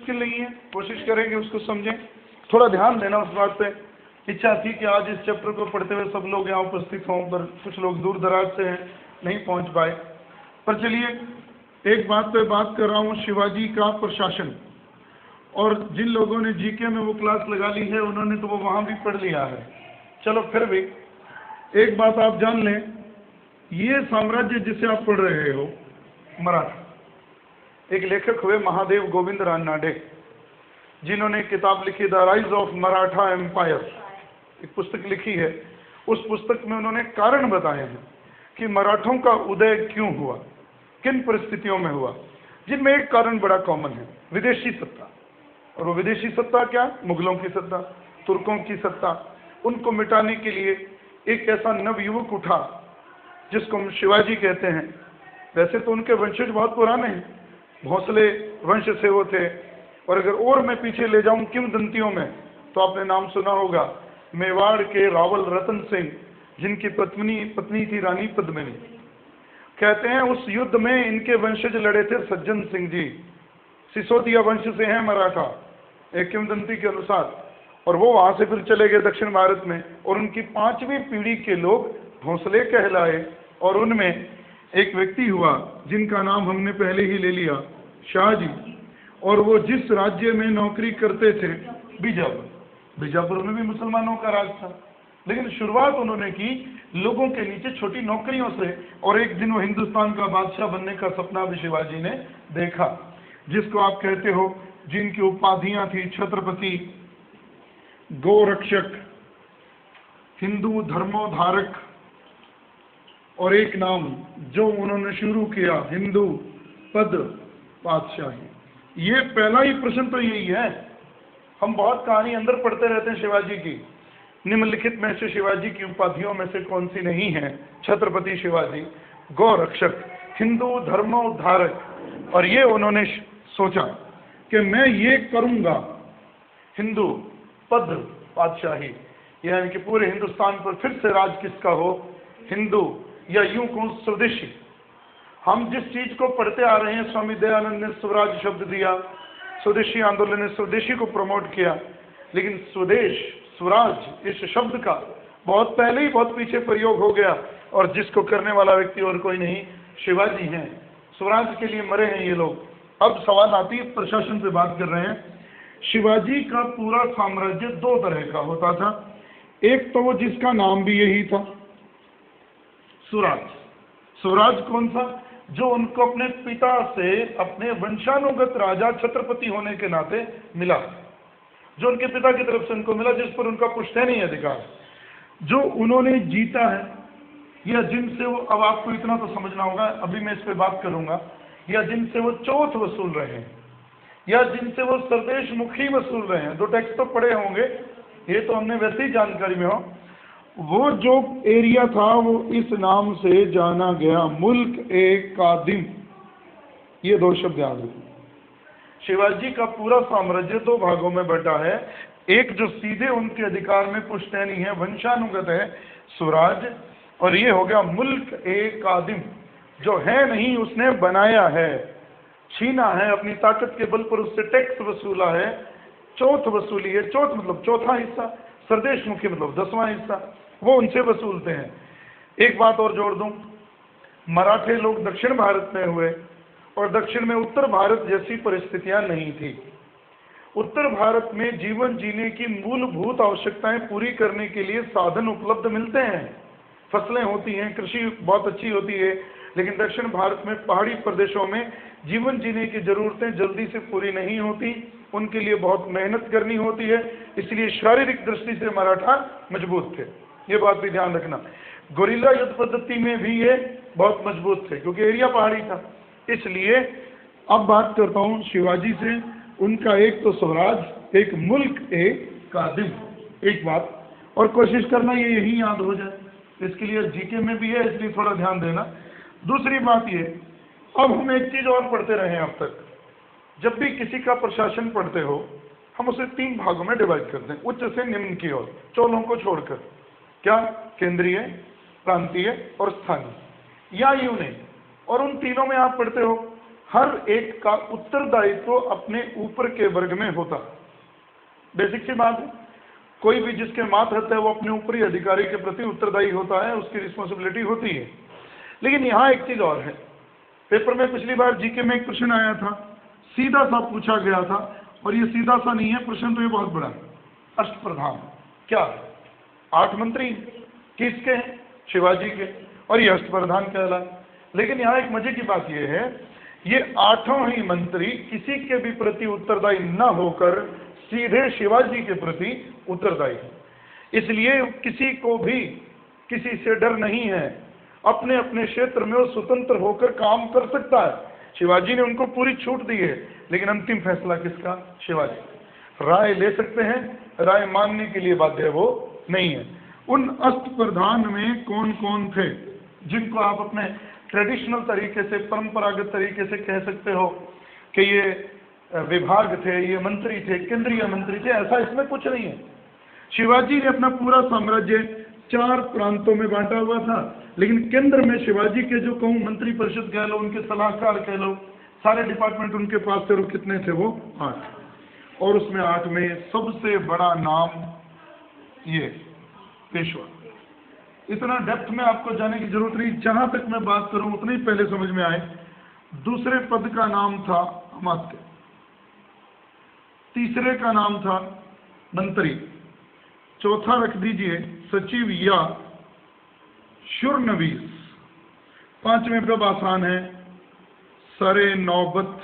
मुश्किल नहीं है, कोशिश करेंगे उसको समझें। थोड़ा ध्यान देना उस बात पे। इच्छा थी कि आज इस चैप्टर को पढ़ते हुए सब लोग यहाँ उपस्थित हों, पर कुछ लोग दूर दराज से हैं, नहीं पहुँच पाए। पर चलिए एक बात पे बात कर रहा हूँ, शिवाजी का प्रशासन। और जिन लोगों ने जीके में वो क्लास लगा ली है उन्होंने तो वो वहाँ भी पढ़ लिया है। चलो फिर भी एक बात आप जान लें, ये साम्राज्य जिसे आप पढ़ रहे हो मराठा, एक लेखक हुए महादेव गोविंद रानडे, जिन्होंने किताब लिखी the rise of Maratha empire, एक पुस्तक लिखी है। उस पुस्तक में उन्होंने कारण बताए हैं कि मराठों का उदय क्यों हुआ, किन परिस्थितियों में हुआ, जिनमें एक कारण बड़ा कॉमन है, विदेशी सत्ता। और वो विदेशी सत्ता क्या? मुगलों की सत्ता, तुर्कों की सत्ता। उनको मिटाने के लिए एक ऐसा नवयुवक उठा जिसको हम शिवाजी कहते हैं। वैसे तो उनके वंशज बहुत पुराने हैं, भोसले वंश से वो थे। और अगर और मैं पीछे ले जाऊं किंवदंतियों में, तो आपने नाम सुना होगा मेवाड़ के रावल रतन सिंह, जिनकी पत्नी थी रानी पद्मिनी। कहते हैं उस युद्ध में इनके वंशज लड़े थे सज्जन सिंह जी, सिसोदिया वंश से हैं मराठा, एक किंवदंती के अनुसार। और वो वहां से फिर चले गए दक्षिण भारत में, और उनकी 5वीं पीढ़ी के लोग भोसले कहलाए। और उनमें एक व्यक्ति हुआ जिनका नाम हमने पहले ही ले लिया, शाहजी। और वो जिस राज्य में नौकरी करते थे, बीजापुर, बीजापुर में भी मुसलमानों का राज था, लेकिन शुरुआत उन्होंने की लोगों के नीचे छोटी नौकरियों से। और एक दिन वो हिंदुस्तान का बादशाह बनने का सपना भी शिवाजी ने देखा, जिसको आप कहते हो, जिनकी उपाधियां थी छत्रपति, गोरक्षक, हिंदू धर्मोद्धारक, और एक नाम जो उन्होंने शुरू किया, हिंदू पद पातशाही। ये पहला ही प्रश्न तो यही है। हम बहुत कहानी अंदर पढ़ते रहते हैं शिवाजी की। निम्नलिखित में से शिवाजी की उपाधियों में से कौन सी नहीं है? छत्रपति शिवाजी, गोरक्षक, हिंदू धर्मोद्धारक। और ये उन्होंने सोचा कि मैं ये करूंगा, हिंदू पद पातशाही, यानी कि पूरे हिंदुस्तान पर फिर से राज किसका हो? हिंदू, या यूं कहूं स्वदेशी। हम जिस चीज को पढ़ते आ रहे हैं, स्वामी दयानंद ने स्वराज शब्द दिया, स्वदेशी आंदोलन ने स्वदेशी को प्रमोट किया, लेकिन स्वदेश, स्वराज इस शब्द का बहुत पहले ही बहुत पीछे प्रयोग हो गया, और जिसको करने वाला व्यक्ति और कोई नहीं, शिवाजी हैं। स्वराज के लिए मरे हैं ये लोग। अब सवाल आती है, प्रशासन पे बात कर रहे हैं। शिवाजी का पूरा साम्राज्य 2 तरह का होता था। एक तो वो जिसका नाम भी यही था, स्वराज। स्वराज कौन सा? जो उनको अपने पिता से, अपने वंशानुगत राजा छत्रपति होने के नाते मिला, जो उनके पिता की तरफ से उनको मिला, जिस पर उनका पुश्तैनी अधिकार, जो उन्होंने जीता है, या जिनसे वो, अब आपको इतना तो समझना होगा, अभी मैं इस पे बात करूंगा, या जिनसे वो चौथ वसूल रहे हैं, या जिनसे वो सरदेश मुखी वसूल रहे हैं। 2 टैक्स तो पढ़े होंगे, ये तो हमने वैसे ही जानकारी में हो। वो जो एरिया था वो इस नाम से जाना गया, मुल्क ए कादिम। ये 2 शब्द याद रखिए। शिवाजी का पूरा साम्राज्य 2 भागों में बटा है। एक जो सीधे उनके अधिकार में पुश्तैनी है, वंशानुगत है, स्वराज। और ये हो गया मुल्क ए कादिम, जो है नहीं उसने बनाया है, छीना है, अपनी ताकत के बल पर उससे टैक्स वसूला है, चौथ वसूली है। चौथ मतलब चौथा हिस्सा, सरदेश मुखी मतलब 10वां हिस्सा, वो उनसे वसूलते हैं। एक बात और जोड़ दूं, मराठे लोग दक्षिण भारत में हुए, और दक्षिण में उत्तर भारत जैसी परिस्थितियां नहीं थी। उत्तर भारत में जीवन जीने की मूलभूत आवश्यकताएं पूरी करने के लिए साधन उपलब्ध मिलते हैं, फसलें होती हैं, कृषि बहुत अच्छी होती है। लेकिन दक्षिण भारत में पहाड़ी प्रदेशों में जीवन जीने की जरूरतें जल्दी से पूरी नहीं होती, उनके लिए बहुत मेहनत करनी होती है। इसलिए शारीरिक दृष्टि से मराठा मजबूत थे, ये बात भी ध्यान रखना। गोरिल्ला युद्ध पद्धति में भी ये बहुत मजबूत थे, क्योंकि एरिया पहाड़ी था। इसलिए अब बात करता हूँ शिवाजी से। उनका एक तो स्वराज, एक मुल्क ए कादिम। एक बात और कोशिश करना ये यही याद हो जाए, इसके लिए जीके में भी है, इसलिए थोड़ा ध्यान देना। दूसरी बात ये, अब हम एक चीज और पढ़ते रहे हैं अब तक, जब भी किसी का प्रशासन पढ़ते हो हम उसे 3 भागों में डिवाइड करते हैं, उच्च से निम्न की ओर, चोलों को छोड़कर। क्या? केंद्रीय, प्रांतीय और स्थानीय, या यूं नहीं। और उन तीनों में आप पढ़ते हो हर एक का उत्तरदायित्व अपने ऊपर के वर्ग में होता। बेसिक सी बात है, कोई भी जिसके मातहत है वो अपने ऊपरी अधिकारी के प्रति उत्तरदायी होता है, उसकी रिस्पॉन्सिबिलिटी होती है। लेकिन यहाँ एक चीज और है, पेपर में पिछली बार जीके में एक प्रश्न आया था, सीधा सा पूछा गया था, और ये सीधा सा नहीं है प्रश्न, तो ये बहुत बड़ा है। अष्टप्रधान क्या है? 8 मंत्री किसके हैं? शिवाजी के, और ये अष्टप्रधान कहलाए। लेकिन यहाँ एक मजे की बात यह है, ये 8 ही मंत्री किसी के भी प्रति उत्तरदायी न होकर सीधे शिवाजी के प्रति उत्तरदायी है। इसलिए किसी को भी किसी से डर नहीं है, अपने अपने क्षेत्र में वो स्वतंत्र होकर काम कर सकता है। शिवाजी ने उनको पूरी छूट दी है, लेकिन अंतिम फैसला किसका? शिवाजी। राय ले सकते हैं, राय मानने के लिए बाध्य वो नहीं है। उन अष्टप्रधान में कौन कौन थे जिनको आप अपने ट्रेडिशनल तरीके से, परंपरागत तरीके से कह सकते हो कि ये विभाग थे, ये मंत्री थे, केंद्रीय मंत्री थे? ऐसा इसमें कुछ नहीं है। शिवाजी ने अपना पूरा साम्राज्य 4 प्रांतों में बांटा हुआ था, लेकिन केंद्र में शिवाजी के जो कहूँ मंत्री परिषद कह लो, उनके सलाहकार कह लो, सारे डिपार्टमेंट उनके पास थे। और कितने थे वो? 8। और उसमें 8 में सबसे बड़ा नाम ये पेशवा। इतना डेप्थ में आपको जाने की जरूरत नहीं, जहां तक मैं बात करूं उतने ही पहले समझ में आए। दूसरे पद का नाम था अमात्य, तीसरे का नाम था मंत्री, चौथा रख दीजिए सचिव या शुरनवीस, 5वें पे आसान है सरे नौबत,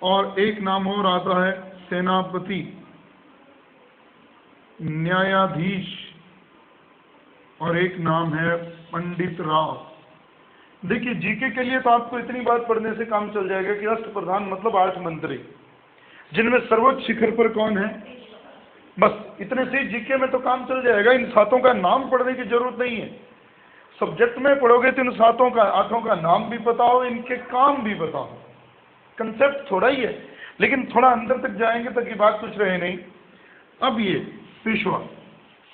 और एक नाम और आता है सेनापति, न्यायाधीश, और एक नाम है पंडित राव। देखिए जीके के लिए तो आपको इतनी बात पढ़ने से काम चल जाएगा कि अष्टप्रधान मतलब 8 मंत्री, जिनमें सर्वोच्च शिखर पर कौन है, बस इतने से जीके में तो काम चल जाएगा। इन 7 का नाम पढ़ने की जरूरत नहीं है। सब्जेक्ट में पढ़ोगे तो इन 7 का 8 का नाम भी पता हो, इनके काम भी पता हो। कंसेप्ट थोड़ा ही है, लेकिन थोड़ा अंदर तक जाएंगे ताकि बात कुछ रहे नहीं। अब ये पेशवा,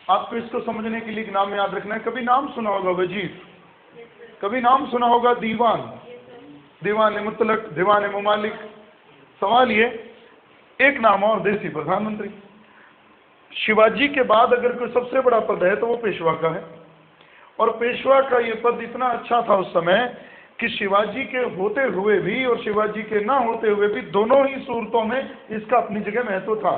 आपको इसको समझने के लिए एक नाम याद रखना है। कभी नाम सुना होगा वजीर, कभी नाम सुना होगा दीवान, दीवान मुतलक, दीवान मुमालिक। सवाल ये, एक नाम और देसी प्रधानमंत्री। शिवाजी के बाद अगर कोई सबसे बड़ा पद है तो वो पेशवा का है। और पेशवा का ये पद इतना अच्छा था उस समय कि शिवाजी के होते हुए भी और शिवाजी के ना होते हुए भी दोनों ही सूरतों में इसका अपनी जगह महत्व था।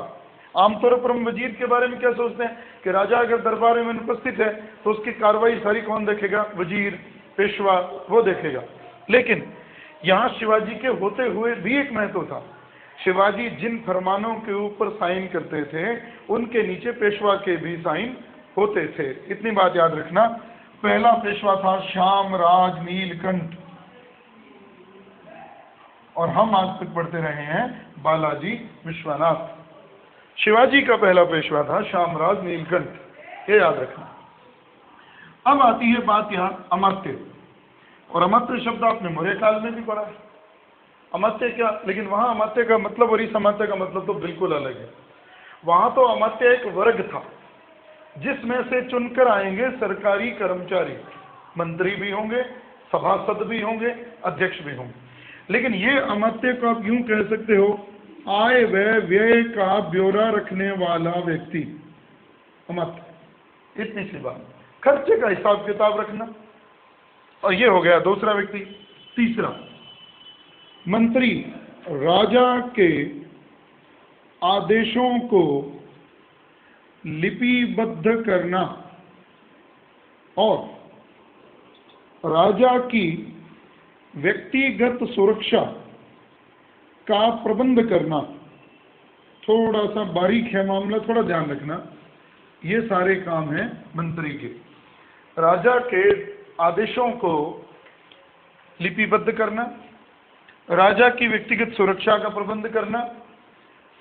आमतौर पर हम वजीर के बारे में क्या सोचते हैं कि राजा अगर दरबार में उपस्थित है तो उसकी कार्रवाई सारी कौन देखेगा? वजीर, पेशवा, वो देखेगा। लेकिन यहाँ शिवाजी के होते हुए भी एक महत्व था। शिवाजी जिन फरमानों के ऊपर साइन करते थे उनके नीचे पेशवा के भी साइन होते थे। इतनी बात याद रखना। पहला पेशवा था श्यामराज नीलकंठ, और हम आज तक पढ़ते रहे हैं बालाजी विश्वनाथ। शिवाजी का पहला पेशवा था श्यामराज नीलकंठ, ये याद रखना। अब आती है बात यहाँ अमात्य, और अमात्य शब्द आपने मौर्य काल में भी पढ़ा है। अमात्य क्या, लेकिन वहां अमात्य का मतलब और इस अमात्य का मतलब तो बिल्कुल अलग है। वहां तो अमात्य एक वर्ग था जिसमें से चुनकर आएंगे सरकारी कर्मचारी, मंत्री भी होंगे, सभासद भी होंगे, अध्यक्ष भी होंगे। लेकिन ये अमात्य को आप यूं कह सकते हो, आय व व्यय का ब्यौरा रखने वाला व्यक्ति अमात्य। इतनी सी बात, खर्चे का हिसाब किताब रखना। और ये हो गया दूसरा व्यक्ति। तीसरा मंत्री, राजा के आदेशों को लिपिबद्ध करना और राजा की व्यक्तिगत सुरक्षा का प्रबंध करना। थोड़ा सा बारीक है मामला, थोड़ा ध्यान रखना। ये सारे काम हैं मंत्री के। राजा के आदेशों को लिपिबद्ध करना, राजा की व्यक्तिगत सुरक्षा का प्रबंध करना,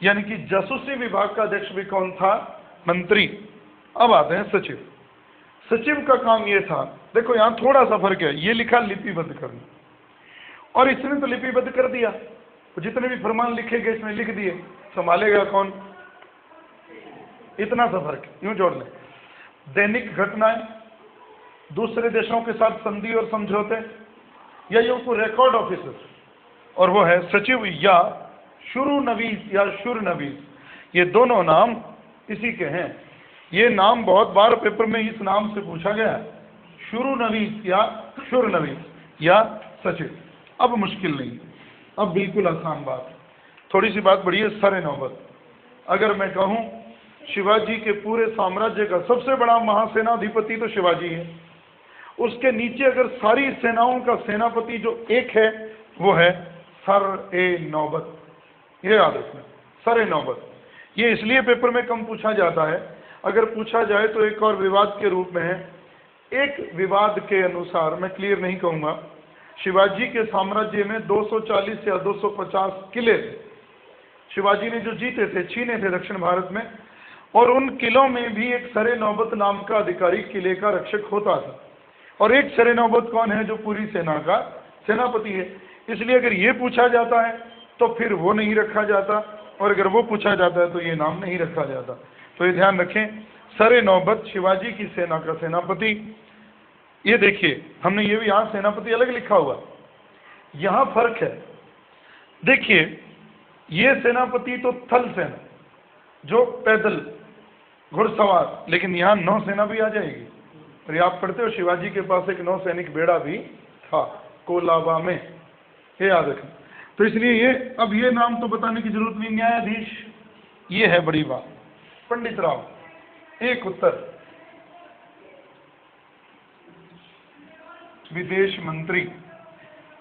यानी कि जासूसी विभाग का अध्यक्ष भी कौन था? मंत्री। अब आते हैं सचिव। सचिव का काम ये था, देखो यहां थोड़ा सा फर्क है, ये लिखा लिपिबद्ध करना, और इसने तो लिपिबद्ध कर दिया, तो जितने भी फरमान लिखे गए इसमें लिख दिए, संभालेगा कौन? इतना सा फर्क, यूं जोड़ लें। दैनिक घटनाएं, दूसरे देशों के साथ संधि और समझौते, या ये उसको रिकॉर्ड ऑफिसर, और वो है सचिव या शुरुनवीस या शुरनवीस। ये दोनों नाम इसी के हैं। ये नाम बहुत बार पेपर में इस नाम से पूछा गया है, शुरुनवीस या शुरनवीस या सचिव। अब मुश्किल नहीं, अब बिल्कुल आसान बात। थोड़ी सी बात बड़ी है, सरे नौबत। अगर मैं कहूं शिवाजी के पूरे साम्राज्य का सबसे बड़ा महासेनाधिपति तो शिवाजी है, उसके नीचे अगर सारी सेनाओं का सेनापति जो एक है वो है सर-ए-नौबत। ये याद रखना, सर-ए-नौबत। ये इसलिए पेपर में कम पूछा जाता है, अगर पूछा जाए तो एक और विवाद के रूप में है। एक विवाद के अनुसार, मैं क्लियर नहीं कहूंगा, शिवाजी के साम्राज्य में 240 या 250 किले थे, शिवाजी ने जो जीते थे, छीने थे दक्षिण भारत में, और उन किलों में भी एक सरे-नौबत नाम का अधिकारी किले का रक्षक होता था। और एक सरे-नौबत कौन है? जो पूरी सेना का सेनापति है। इसलिए अगर ये पूछा जाता है तो फिर वो नहीं रखा जाता, और अगर वो पूछा जाता है तो ये नाम नहीं रखा जाता। तो ये ध्यान रखें, सरे-नौबत शिवाजी की सेना का सेनापति। ये देखिए, हमने ये भी यहाँ सेनापति अलग लिखा हुआ, यहाँ फर्क है। देखिए, ये सेनापति तो थल सेना, जो पैदल घुड़सवार, लेकिन यहाँ नौसेना भी आ जाएगी। और ये आप पढ़ते हो, शिवाजी के पास एक नौसैनिक बेड़ा भी था कोलाबा में, ये याद रखें। तो इसलिए ये, अब ये नाम तो बताने की जरूरत नहीं। न्यायाधीश, ये है बड़ी बात। पंडित राव, एक उत्तर। विदेश मंत्री,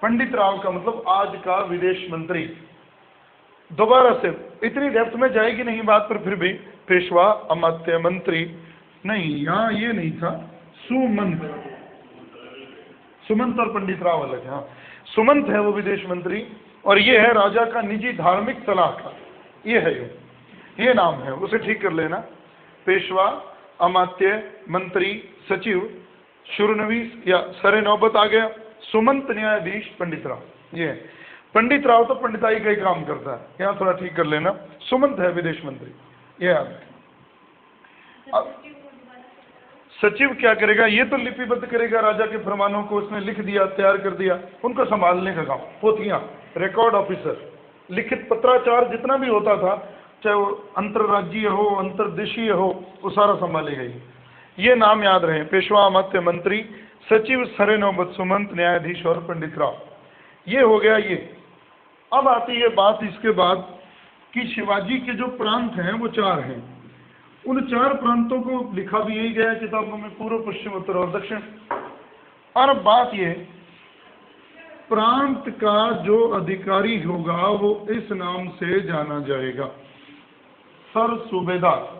पंडित राव का मतलब आज का विदेश मंत्री। दोबारा से इतनी डेप्थ में जाएगी नहीं बात, पर फिर भी पेशवा, अमात्य, मंत्री नहीं, यहाँ ये नहीं था। सुमंत, सुमंत और पंडित राव अलग है। हाँ, सुमंत है वो विदेश मंत्री, और ये है राजा का निजी धार्मिक सलाहकार। ये है ये नाम है, उसे ठीक कर लेना। पेशवा, अमात्य, मंत्री, सचिव, शुरनवीस या सरे-नौबत आ गया, सुमंत, न्यायाधीश, पंडित राव। ये है पंडित राव, तो पंडिताई का ही काम करता है, यहाँ थोड़ा ठीक कर लेना। सुमंत है विदेश मंत्री, ये याद रखें। अब सचिव क्या करेगा? ये तो लिपिबद्ध करेगा राजा के फरमानों को, उसने लिख दिया, तैयार कर दिया, उनको संभालने का काम। पोथियां, रिकॉर्ड ऑफिसर, लिखित पत्राचार जितना भी होता था, चाहे वो अंतर्राज्यीय हो, अंतर्देशीय हो, वो सारा संभालेगा ये नाम याद रहे। पेशवा, अमात्य, मंत्री, सचिव, सरे-नौबत, सुमंत, न्यायाधीश और पंडित राव। ये हो गया ये। अब आती है बात इसके बाद कि शिवाजी के जो प्रांत हैं वो 4 हैं। उन 4 प्रांतों को लिखा भी यही गया है किताबों में, पूर्व, पश्चिम, उत्तर और दक्षिण। और बात ये, प्रांत का जो अधिकारी होगा वो इस नाम से जाना जाएगा, सर सूबेदार।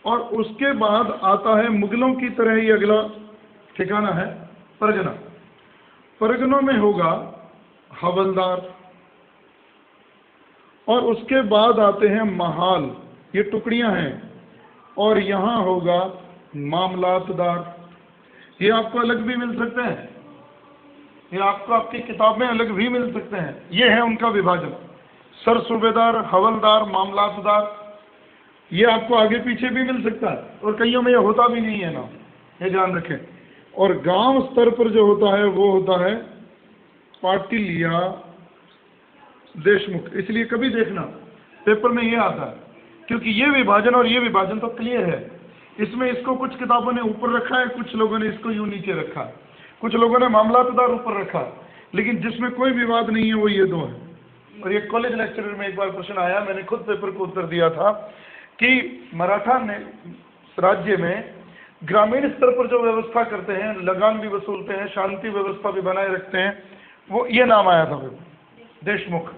और उसके बाद आता है, मुगलों की तरह ही अगला ठिकाना है परगना। परगनों में होगा हवलदार, और उसके बाद आते हैं महाल, ये टुकड़ियां हैं, और यहाँ होगा मामलातदार। ये आपको अलग भी मिल सकते हैं, ये आपको आपकी किताब में अलग भी मिल सकते हैं। ये है उनका विभाजन, सर सूबेदार, हवलदार, मामलातदार। ये आपको आगे पीछे भी मिल सकता है, और कईयों में ये होता भी नहीं है ना, ये ध्यान रखें। और गांव स्तर पर जो होता है वो होता है पाटिल या देशमुख। इसलिए कभी देखना पेपर में ये आता है, क्योंकि ये विभाजन और ये विभाजन तो क्लियर है। इसमें इसको कुछ किताबों ने ऊपर रखा है, कुछ लोगों ने इसको यूं नीचे रखा है, कुछ लोगों ने मामलातदार ऊपर रखा है, लेकिन जिसमें कोई विवाद नहीं है वो ये 2 है। और ये कॉलेज लेक्चरर में एक बार प्रश्न आया, मैंने खुद पेपर को उत्तर दिया था कि मराठा ने राज्य में ग्रामीण स्तर पर जो व्यवस्था करते हैं, लगान भी वसूलते हैं, शांति व्यवस्था भी बनाए रखते हैं, वो ये नाम आया था देशमुख।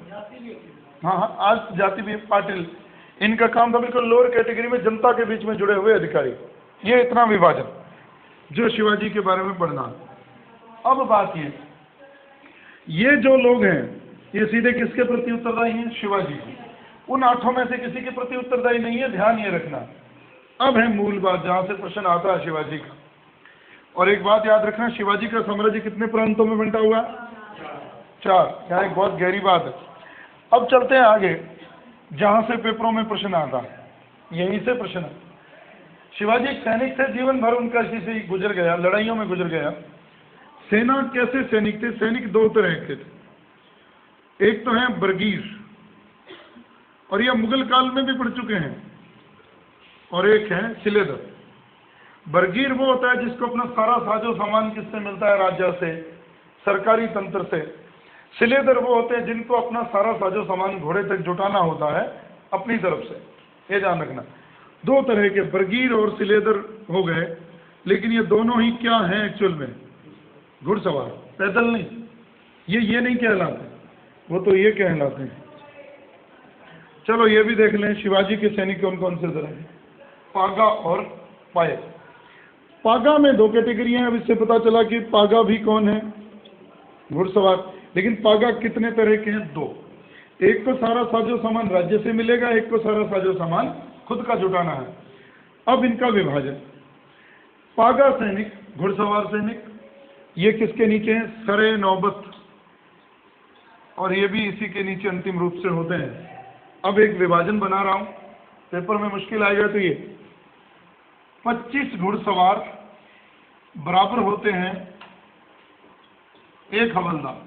हाँ हाँ, आज जाति भी पाटिल, इनका काम था बिल्कुल लोअर कैटेगरी में जनता के बीच में जुड़े हुए अधिकारी। ये इतना विभाजन जो शिवाजी के बारे में पढ़ना। अब बात ये जो लोग हैं ये सीधे किसके प्रति उत्तरदायी हैं? शिवाजी के। उन 8 में से किसी के प्रति उत्तरदायी नहीं है, ध्यान ये रखना। अब है मूल बात जहां से प्रश्न आता है शिवाजी का। और एक बात याद रखना, शिवाजी का साम्राज्य कितने प्रांतों में बंटा हुआ है? 4। यहाँ एक बहुत गहरी बात है। अब चलते हैं आगे, जहां से पेपरों में प्रश्न आता है, यहीं से प्रश्न है। शिवाजी एक सैनिक थे, जीवन भर उनका इसी से गुजर गया, लड़ाइयों में गुजर गया। सेना कैसे सैनिक थे? सैनिक दो तरह के थे। एक तो है बरगीर, और यह मुगल काल में भी पढ़ चुके हैं, और एक है सिलेदर। बरगीर वो होता है जिसको अपना सारा साजो सामान किससे मिलता है? राजा से, सरकारी तंत्र से। सिलेदर वो होते हैं जिनको अपना सारा साजो सामान घोड़े तक जुटाना होता है अपनी तरफ से। ये ध्यान रखना, दो तरह के बरगीर और सिलेदर हो गए, लेकिन ये दोनों ही क्या हैं एक्चुअल में? घुड़सवार, पैदल नहीं। ये नहीं कहलाते, वो तो ये कहलाते हैं। चलो ये भी देख लें, शिवाजी के सैनिक कौन कौन से तरह हैं? पागा और पायक। पागा में दो कैटेगरी हैं। अब इससे पता चला कि पागा भी कौन है? घुड़सवार। लेकिन पागा कितने तरह के हैं? दो। एक को सारा साजो सामान राज्य से मिलेगा, एक को सारा साजो सामान खुद का जुटाना है। अब इनका विभाजन, पागा सैनिक, घुड़सवार सैनिक, ये किसके नीचे हैं? सरे नौबत, और ये भी इसी के नीचे अंतिम रूप से होते हैं। अब एक विभाजन बना रहा हूं, पेपर में मुश्किल आएगा तो ये 25 घुड़सवार बराबर होते हैं एक हवलदार,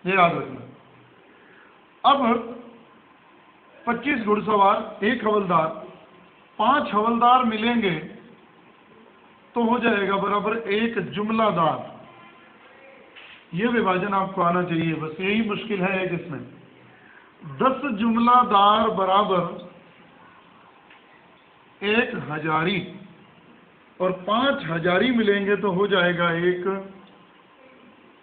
ये याद रखना। अब 25 घुड़सवार एक हवलदार, 5 हवलदार मिलेंगे तो हो जाएगा बराबर एक जुमलादार। ये विभाजन आपको आना चाहिए, बस यही मुश्किल है एक इसमें। 10 जुमलादार बराबर एक हजारी, और 5 हजारी मिलेंगे तो हो जाएगा एक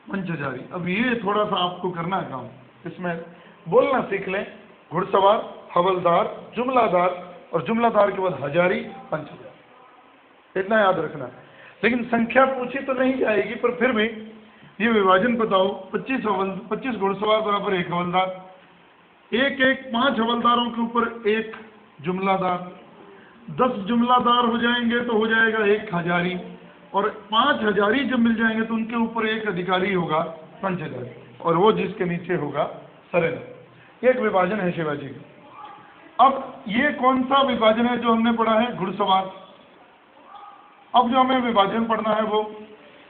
पंचहजारी। अब ये थोड़ा सा आपको करना है काम, इसमें बोलना सीख लें। घुड़सवार, हवलदार, जुमलादार, और जुमलादार के बाद हजारी, पंचहजारी, इतना याद रखना है। लेकिन संख्या पूछी तो नहीं जाएगी, पर फिर भी ये विभाजन बताओ। 25 घुड़सवार बराबर एक हवलदार, एक 5 हवलदारों के ऊपर एक जुमलादार, 10 जुमलादार हो जाएंगे तो हो जाएगा एक हजारी, और 5 हजारी जब मिल जाएंगे तो उनके ऊपर एक अधिकारी होगा, पंचहजारी, और वो जिसके नीचे होगा सरेन। एक विभाजन है शिवाजी का। अब ये कौन सा विभाजन है जो हमने पढ़ा है? घुड़सवार। अब जो हमें विभाजन पढ़ना है वो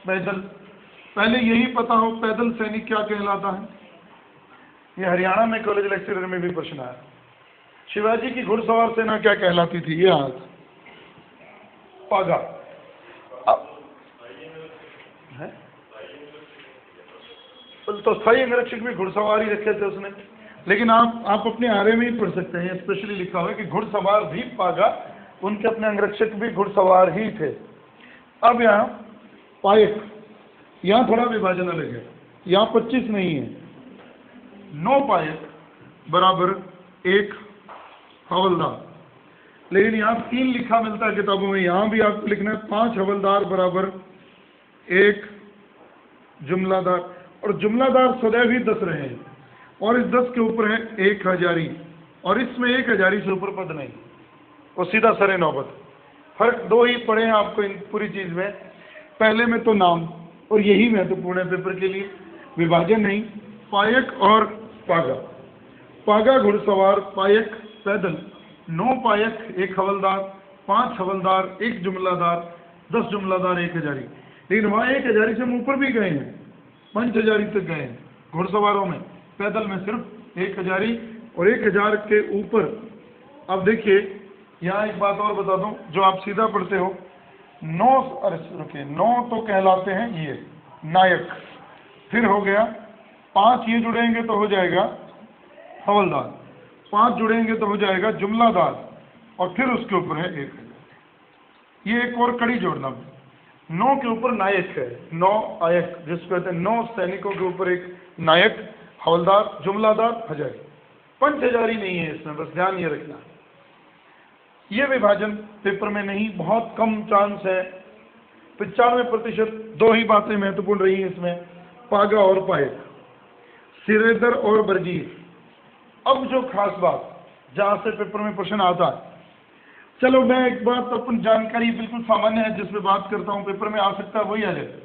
पैदल। पहले यही पता हो पैदल सैनिक क्या कहलाता है। ये हरियाणा में कॉलेज लेक्चरर में भी प्रश्न आया, शिवाजी की घुड़सवार सेना क्या कहलाती थी? ये आज पागा। अब है तो स्थायी अंगरक्षक भी घुड़सवार ही रखे थे उसने, लेकिन आप अपने आरे में ही पढ़ सकते हैं, स्पेशली लिखा हुआ है कि घुड़सवार भी पागा, उनके अपने अंगरक्षक भी घुड़सवार ही थे। अब यहाँ पायक, यहाँ थोड़ा विभाजन अलग है, यहाँ 25 नहीं है, 9 पायक बराबर एक हवलदार। लेकिन यहाँ 3 लिखा मिलता है किताबों में, यहाँ भी आपको लिखना है 5 हवलदार बराबर एक जुमलादार, और जुमलादार सदैव ही 10 रहे हैं, और इस 10 के ऊपर है एक हजारी, और इसमें एक हजारी से ऊपर पद नहीं, और सीधा सरे नौबत। फर्क दो ही पड़े हैं आपको इन पूरी चीज में। पहले में तो नाम, और यही महत्वपूर्ण है पेपर के लिए, विभाजन नहीं। पायक और पागा, पागा घुड़सवार, पायक पैदल, 9 पायक एक हवलदार, 5 हवलदार एक जुमलादार, 10 जुमलादार एक हजारी। लेकिन वहाँ एक हजारी से हम ऊपर भी गए हैं, पंचहजारी तक गए हैं घुड़सवारों में। पैदल में सिर्फ एक हजारी, और 1000 के ऊपर। अब देखिए यहाँ एक बात और बता दूं जो आप सीधा पढ़ते हो, 9 तो कहलाते हैं ये नायक, फिर हो गया 5 ये जुड़ेंगे तो हो जाएगा हवलदार, 5 जुड़ेंगे तो हो जाएगा जुमलादार, और फिर उसके ऊपर है 1000। ये एक और कड़ी जोड़ना, 9 के ऊपर नायक है, 9 आयक जिसको कहते हैं, 9 सैनिकों के ऊपर एक नायक, हवलदार, जुमलादार, हजारी। पंचहजारी नहीं है इसमें, बस ध्यान ये रखना। ये विभाजन पेपर में नहीं, बहुत कम चांस है, 95%। 2 ही बातें महत्वपूर्ण रही हैं इसमें, पागा और पायक, सिरेदर और बरगीर। अब जो खास बात जहां से पेपर में प्रश्न आता है, चलो मैं एक बात, अपन जानकारी बिल्कुल सामान्य है जिस पे बात करता हूं, पेपर में आ सकता है वही आ जाए।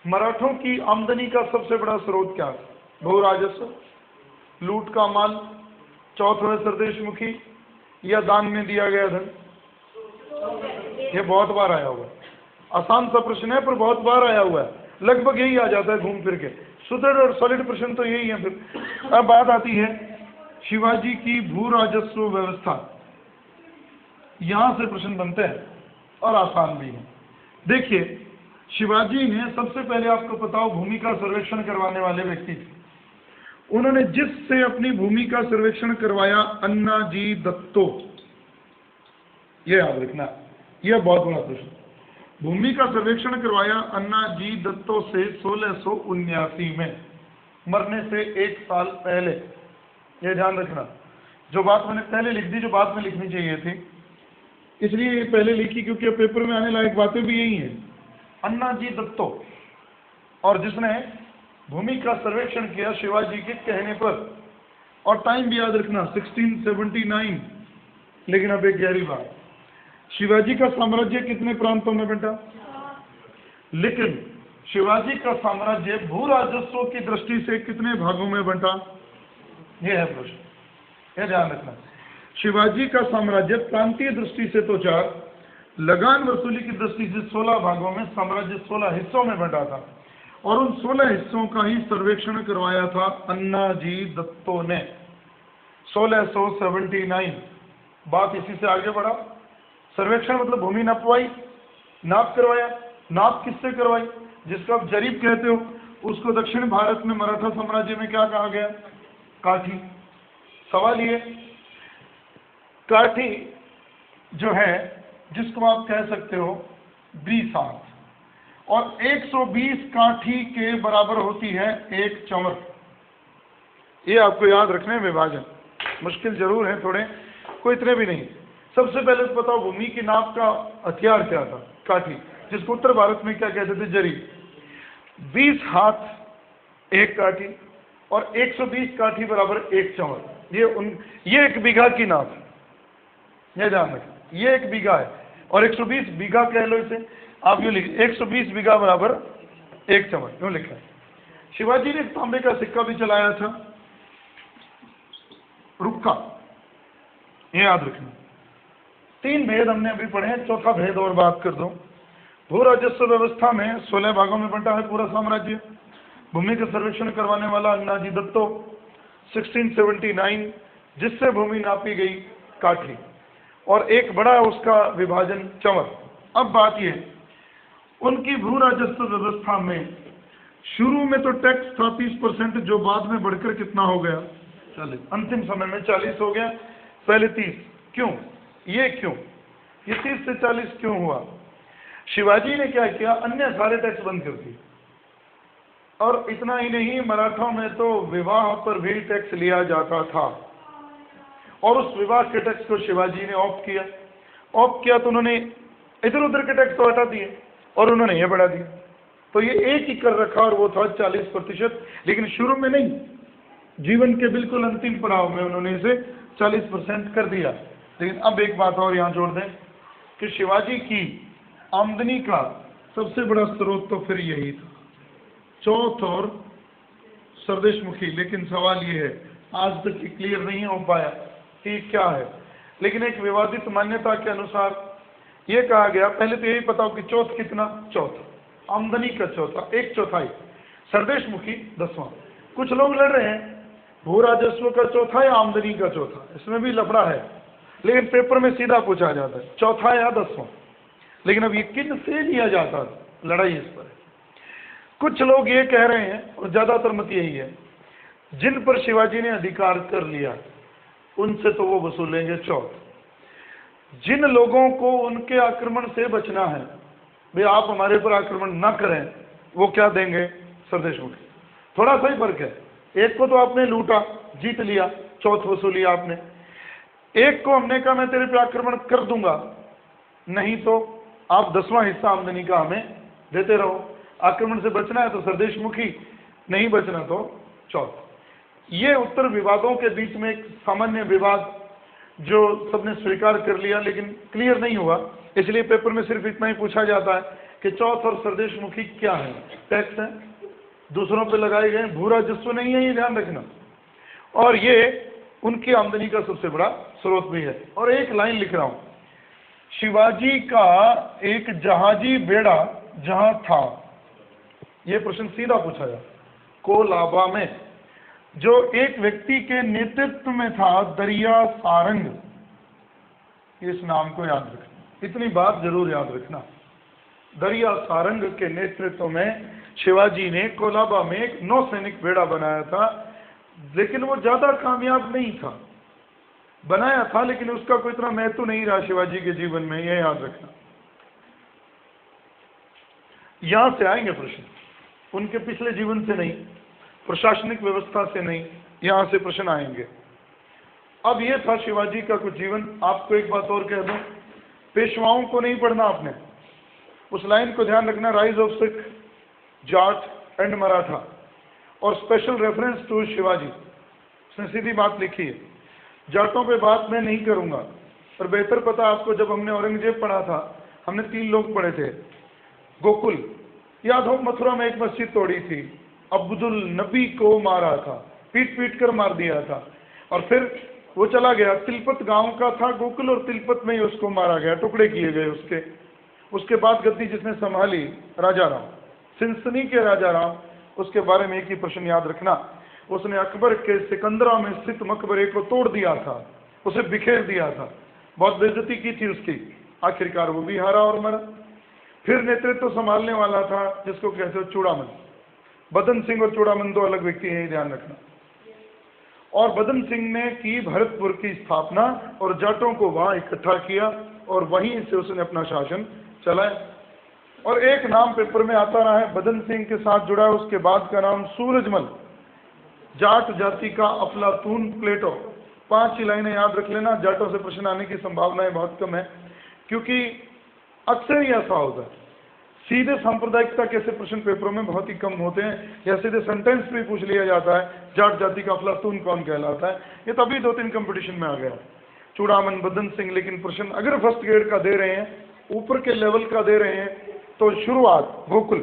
मराठों की आमदनी का सबसे बड़ा स्रोत क्या है? भू राजस्व, लूट का माल, चौथा है सरदेशमुखी, या दान में दिया गया धन। ये बहुत बार आया होगा। आसान सा प्रश्न है पर बहुत बार आया हुआ है, लगभग यही आ जाता है घूम फिर के। सुदृढ़ और सॉलिड प्रश्न तो यही है। फिर अब बात आती है शिवाजी की भू राजस्व व्यवस्था। यहां से प्रश्न बनते हैं और आसान भी है। देखिए, शिवाजी ने सबसे पहले, आपको पता हो, भूमि का सर्वेक्षण करवाने वाले व्यक्ति थे। उन्होंने जिससे अपनी भूमि का सर्वेक्षण करवाया, अन्नाजी दत्तो। यह याद रखना, यह बहुत बड़ा प्रश्न। भूमि का सर्वेक्षण करवाया अन्नाजी दत्तो से 1679 में, मरने से 1 साल पहले। यह ध्यान रखना, जो बात मैंने पहले लिख दी, जो बात में लिखनी चाहिए थी, इसलिए ये पहले लिखी क्योंकि पेपर में आने लायक बातें भी यही हैं। अन्नाजी दत्तो, और जिसने भूमि का सर्वेक्षण किया शिवाजी के कहने पर, और टाइम भी याद रखना 1679। लेकिन अब एक गहरी बात, शिवाजी का साम्राज्य कितने प्रांतों में बंटा? लेकिन शिवाजी का साम्राज्य भू राजस्व की दृष्टि से कितने भागों में बंटा? यह है प्रश्न, यह ध्यान रखना। शिवाजी का साम्राज्य प्रांतीय दृष्टि से तो 4, लगान वसूली की दृष्टि से 16 भागों में साम्राज्य 16 हिस्सों में बंटा था, और उन 16 हिस्सों का ही सर्वेक्षण करवाया था अन्नाजी दत्तो ने 1679। बात इसी से आगे बढ़ा। सर्वेक्षण मतलब भूमि नपवाई, नाप करवाया। नाप किससे करवाई? जिसको आप जरीब कहते हो, उसको दक्षिण भारत में मराठा साम्राज्य में क्या कहा गया? काठी। सवाल ये, काठी जो है, जिसको आप कह सकते हो 20 हाथ, और 120 काठी के बराबर होती है 1 चंवर। ये आपको याद रखने में विभाजन मुश्किल जरूर है थोड़े, कोई इतने भी नहीं। सबसे पहले तो बताओ, भूमि की नाप का हथियार क्या था? काठी, जिसको उत्तर भारत में क्या कहते थे? जरीब। 20 हाथ 1 काठी, और 120 काठी बराबर 1 चंवर। ये 1 बीघा की नाप है, यह ध्यान रखें। ये 1 बीघा है, और 120 बीघा कह लो इसे। आप यूँ लिखिए, 120 बीघा बराबर 1 चंवर, यूँ लिखा है। शिवाजी ने तांबे का सिक्का भी चलाया था, रुक्का, ये याद रखना। 3 भेद हमने अभी पढ़े हैं, चौथा भेद और बात कर दो। भू राजस्व व्यवस्था में 16 भागों में बंटा है पूरा साम्राज्य। भूमि का सर्वेक्षण करवाने वाला अन्नाजी दत्तो 1679, जिससे भूमि नापी गई काठी, और एक बड़ा उसका विभाजन चंवर। अब बात यह, उनकी भू राजस्व व्यवस्था में शुरू में तो टैक्स था 30%, जो बाद में बढ़कर कितना हो गया? 40। अंतिम समय में 40 हो गया, पहले 30। क्यों? ये क्यों? ये 30 से 40 क्यों हुआ? शिवाजी ने क्या किया? अन्य सारे टैक्स बंद कर दिए। और इतना ही नहीं, मराठों में तो विवाह पर भी टैक्स लिया जाता था, और उस विवाह के टैक्स को शिवाजी ने ऑफ किया तो उन्होंने इधर उधर के टैक्स तो हटा दिए, और उन्होंने ये बढ़ा दिया। तो ये एक ही कर रखा, और वो था 40%। लेकिन शुरू में नहीं, जीवन के बिल्कुल अंतिम पड़ाव में उन्होंने इसे 40% कर दिया। लेकिन अब एक बात और यहाँ जोड़ दें कि शिवाजी की आमदनी का सबसे बड़ा स्रोत तो फिर यही था, चौथ और सरदेशमुखी। लेकिन सवाल ये है, आज तक क्लियर नहीं हो पाया कि क्या है। लेकिन एक विवादित मान्यता के अनुसार ये कहा गया, पहले तो यही बताओ कि चौथ कितना? चौथा, आमदनी का चौथा, 1/4। सरदेशमुखी 10वां। कुछ लोग लड़ रहे हैं भू राजस्व का चौथा या आमदनी का चौथा, इसमें भी लफड़ा है। लेकिन पेपर में सीधा पूछा जाता है चौथा या 10वां। लेकिन अब ये किन से लिया जाता है, लड़ाई इस पर है। कुछ लोग ये कह रहे हैं, और ज्यादातर मत यही है, जिन पर शिवाजी ने अधिकार कर लिया उनसे तो वो वसूलेंगे चौथ। जिन लोगों को उनके आक्रमण से बचना है, भाई आप हमारे पर आक्रमण ना करें, वो क्या देंगे? सरदेशमुखी। थोड़ा सा ही फर्क है। एक को तो आपने लूटा, जीत लिया, चौथ वसूली आपने। एक को हमने कहा मैं तेरे पे आक्रमण कर दूंगा, नहीं तो आप 10वां हिस्सा आमदनी का हमें देते रहो। आक्रमण से बचना है तो सरदेशमुखी, नहीं बचना तो चौथ। ये उत्तर विवादों के बीच में एक सामान्य विवाद जो सबने स्वीकार कर लिया, लेकिन क्लियर नहीं हुआ। इसलिए पेपर में सिर्फ इतना ही पूछा जाता है कि चौथ और सरदेशमुखी क्या है? टैक्स है, दूसरों पे लगाए गए, भू राजस्व नहीं है, ये ध्यान रखना। और ये उनकी आमदनी का सबसे बड़ा स्रोत भी है। और एक लाइन लिख रहा हूं, शिवाजी का एक जहाजी बेड़ा जहां था, यह प्रश्न सीधा पूछा गया, कोलाबा में जो एक व्यक्ति के नेतृत्व में था, दरिया सारंग, इस नाम को याद रखना, इतनी बात जरूर याद रखना। दरिया सारंग के नेतृत्व में शिवाजी ने कोलाबा में एक नौसैनिक बेड़ा बनाया था, लेकिन वो ज्यादा कामयाब नहीं था। बनाया था लेकिन उसका कोई इतना महत्व नहीं रहा शिवाजी के जीवन में, यह याद रखना। यहां से आएंगे प्रश्न, उनके पिछले जीवन से नहीं, प्रशासनिक व्यवस्था से नहीं, यहां से प्रश्न आएंगे। अब यह था शिवाजी का कुछ जीवन। आपको एक बात और कह दूं, पेशवाओं को नहीं पढ़ना आपने, उस लाइन को ध्यान रखना, rise of Sikh, Jat and Maratha, और स्पेशल रेफरेंस टू शिवाजी, उसने सीधी बात लिखी है। जाटों पे बात मैं नहीं करूंगा, पर बेहतर पता आपको, जब हमने औरंगजेब पढ़ा था, हमने 3 लोग पढ़े थे। गोकुल, याद हो, मथुरा में एक मस्जिद तोड़ी थी, अब्दुल नबी को मारा था, पीट पीट कर मार दिया था, और फिर वो चला गया, तिलपत गांव का था गोकुल, और तिलपत में ही उसको मारा गया, टुकड़े किए गए उसके। उसके बाद गद्दी जिसने संभाली, राजा राम, सिंसनी के राजा राम, उसके बारे में एक ही प्रश्न याद रखना, उसने अकबर के सिकंदरा में स्थित मकबरे को तोड़ दिया था, उसे बिखेर दिया था, बहुत बेइज्जती की थी उसकी, आखिरकार वो भी हारा और मरा। फिर नेतृत्व संभालने वाला था जिसको कहते हो चूड़ामन। बदन सिंह और चूड़ामन 2 अलग व्यक्ति हैं, ध्यान रखना। और बदन सिंह ने की भरतपुर की स्थापना और जाटों को वहां इकट्ठा किया, और वहीं से उसने अपना शासन चलाया। और एक नाम पेपर में आता रहा है, बदन सिंह के साथ जुड़ा है, उसके बाद का नाम सूरजमल, जाट जाति का अफलातून, प्लेटो। 5 ही लाइनें याद रख लेना, जाटों से प्रश्न आने की संभावनाएं बहुत कम है, क्योंकि अक्सर ही ऐसा होता है, सीधे सांप्रदायिकता के ऐसे प्रश्न पेपरों में बहुत ही कम होते हैं, या सीधे सेंटेंस भी पूछ लिया जाता है, जाट जाति का अफलातून कौन कहलाता है। ये तभी 2-3 कंपटीशन में आ गया, चूड़ामन, बदन सिंह। लेकिन प्रश्न अगर फर्स्ट ग्रेड का दे रहे हैं, ऊपर के लेवल का दे रहे हैं, तो शुरुआत गोकुल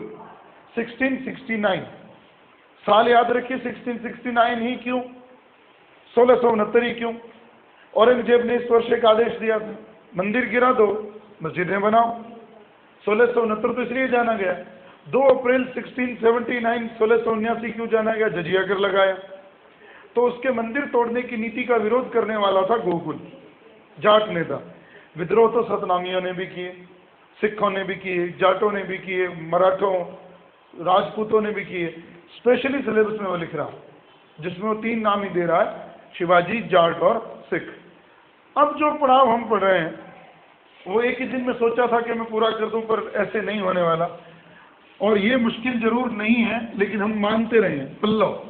1669, साल याद रखिए 1669 ही क्यों, 1669 ही क्यों। औरंगजेब ने इस वर्ष एक आदेश दिया था, मंदिर गिरा दो, मस्जिदें बनाओ। 1669 तो इसलिए जाना गया। 2 अप्रैल 1679, 1679 क्यों जाना गया, जजिया कर लगाया। तो उसके मंदिर तोड़ने की नीति का विरोध करने वाला था गोकुल, जाट नेता। विद्रोह तो सतनामियों ने भी किए, सिखों ने भी किए, जाटों ने भी किए, मराठों, राजपूतों ने भी किए। स्पेशली सिलेबस में वो लिख रहा, जिसमें वो 3 नाम ही दे रहा है, शिवाजी, जाट और सिख। अब जो पड़ाव हम पढ़ रहे हैं, वो एक ही दिन में सोचा था कि मैं पूरा कर दूं, पर ऐसे नहीं होने वाला, और ये मुश्किल जरूर नहीं है, लेकिन हम मानते रहे पल्लव।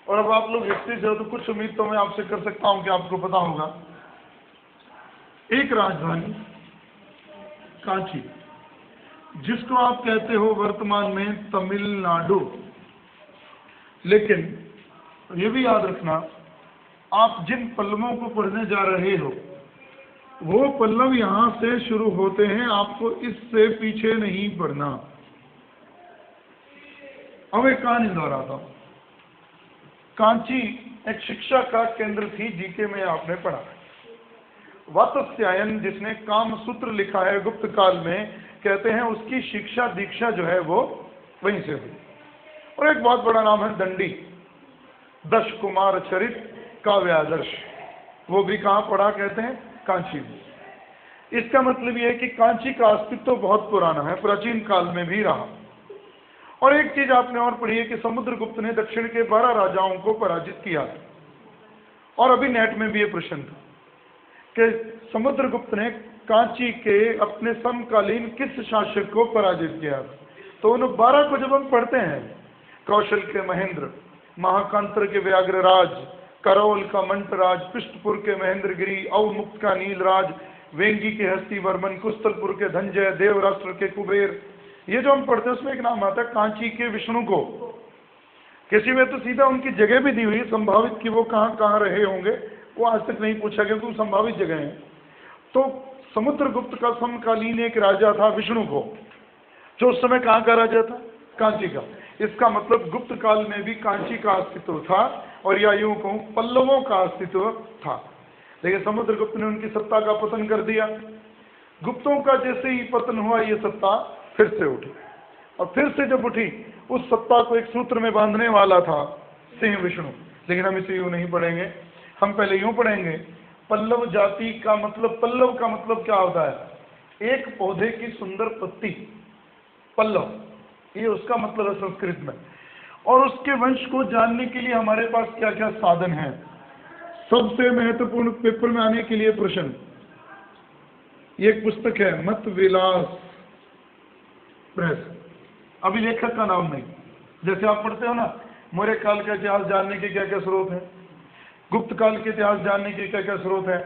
और अब आप लोग हिस्ट्री से हो, तो कुछ उम्मीद तो मैं आपसे कर सकता हूं कि आपको पता होगा। एक राजधानी कांची, जिसको आप कहते हो वर्तमान में तमिलनाडु, लेकिन ये भी याद रखना, आप जिन पल्लवों को पढ़ने जा रहे हो, वो पल्लव यहां से शुरू होते हैं, आपको इससे पीछे नहीं पढ़ना। अब एक कहानी दोहराता हूं। कांची एक शिक्षा का केंद्र थी, जीके में आपने पढ़ा। वात्स्यायन, जिसने काम सूत्र लिखा है गुप्त काल में, कहते हैं उसकी शिक्षा दीक्षा जो है वो वहीं से हुई। और एक बहुत बड़ा नाम है दंडी, दश कुमार चरित काव्यादर्श, वो भी कहाँ पढ़ा, कहते हैं कांची में। इसका मतलब यह है कि कांची का अस्तित्व बहुत पुराना है, प्राचीन काल में भी रहा। और एक चीज आपने और पढ़ी है कि समुद्रगुप्त ने दक्षिण के 12 राजाओं को पराजित किया, और अभी नेट में भी ये प्रश्न था कि समुद्रगुप्त ने कांची के अपने समकालीन किस शासक को पराजित किया। तो उन 12 को जब हम पढ़ते हैं, कौशल के महेंद्र, महाकांतर के व्याघ्रराज, करौल का मंटराज, पृष्ठपुर के महेंद्रगिरी, अवमुक्त का नीलराज, वेंगी के हस्तिवर्मन, कुस्तलपुर के धनजय, देवराष्ट्र के कुबेर, ये जो हम पढ़ते हैं उसमें एक नाम आता है कांची के विष्णु को। किसी में तो सीधा उनकी जगह भी दी हुई, संभावित कि वो कहाँ कहाँ रहे होंगे, वो आज तक नहीं पूछा गया, क्योंकि संभावित जगह है। तो समुद्रगुप्त का समकालीन एक राजा था विष्णु को, जो उस समय कहाँ का राजा था, कांची का। इसका मतलब गुप्त काल में भी कांची का अस्तित्व था, और या यूं कहूं पल्लवों का अस्तित्व था। लेकिन समुद्रगुप्त ने उनकी सत्ता का पतन कर दिया, गुप्तों का जैसे ही पतन हुआ ये सत्ता फिर से उठी, और फिर से जब उठी उस सत्ता को एक सूत्र में बांधने वाला था सिंह विष्णु। लेकिन हम इसे यूं नहीं पढ़ेंगे, हम पहले यूं पढ़ेंगे। पल्लव जाति का मतलब, पल्लव का मतलब क्या होता है? एक पौधे की सुंदर पत्ती, पल्लव, ये उसका मतलब है संस्कृत में। और उसके वंश को जानने के लिए हमारे पास क्या क्या साधन हैं? सबसे महत्वपूर्ण पेपर में आने के लिए प्रश्न, ये एक पुस्तक है मत विलास प्रेस। अभी लेखक का नाम नहीं, जैसे आप पढ़ते हो ना मौर्य काल का इतिहास जानने के क्या क्या स्रोत हैं, गुप्त काल के इतिहास जानने के क्या क्या स्रोत हैं,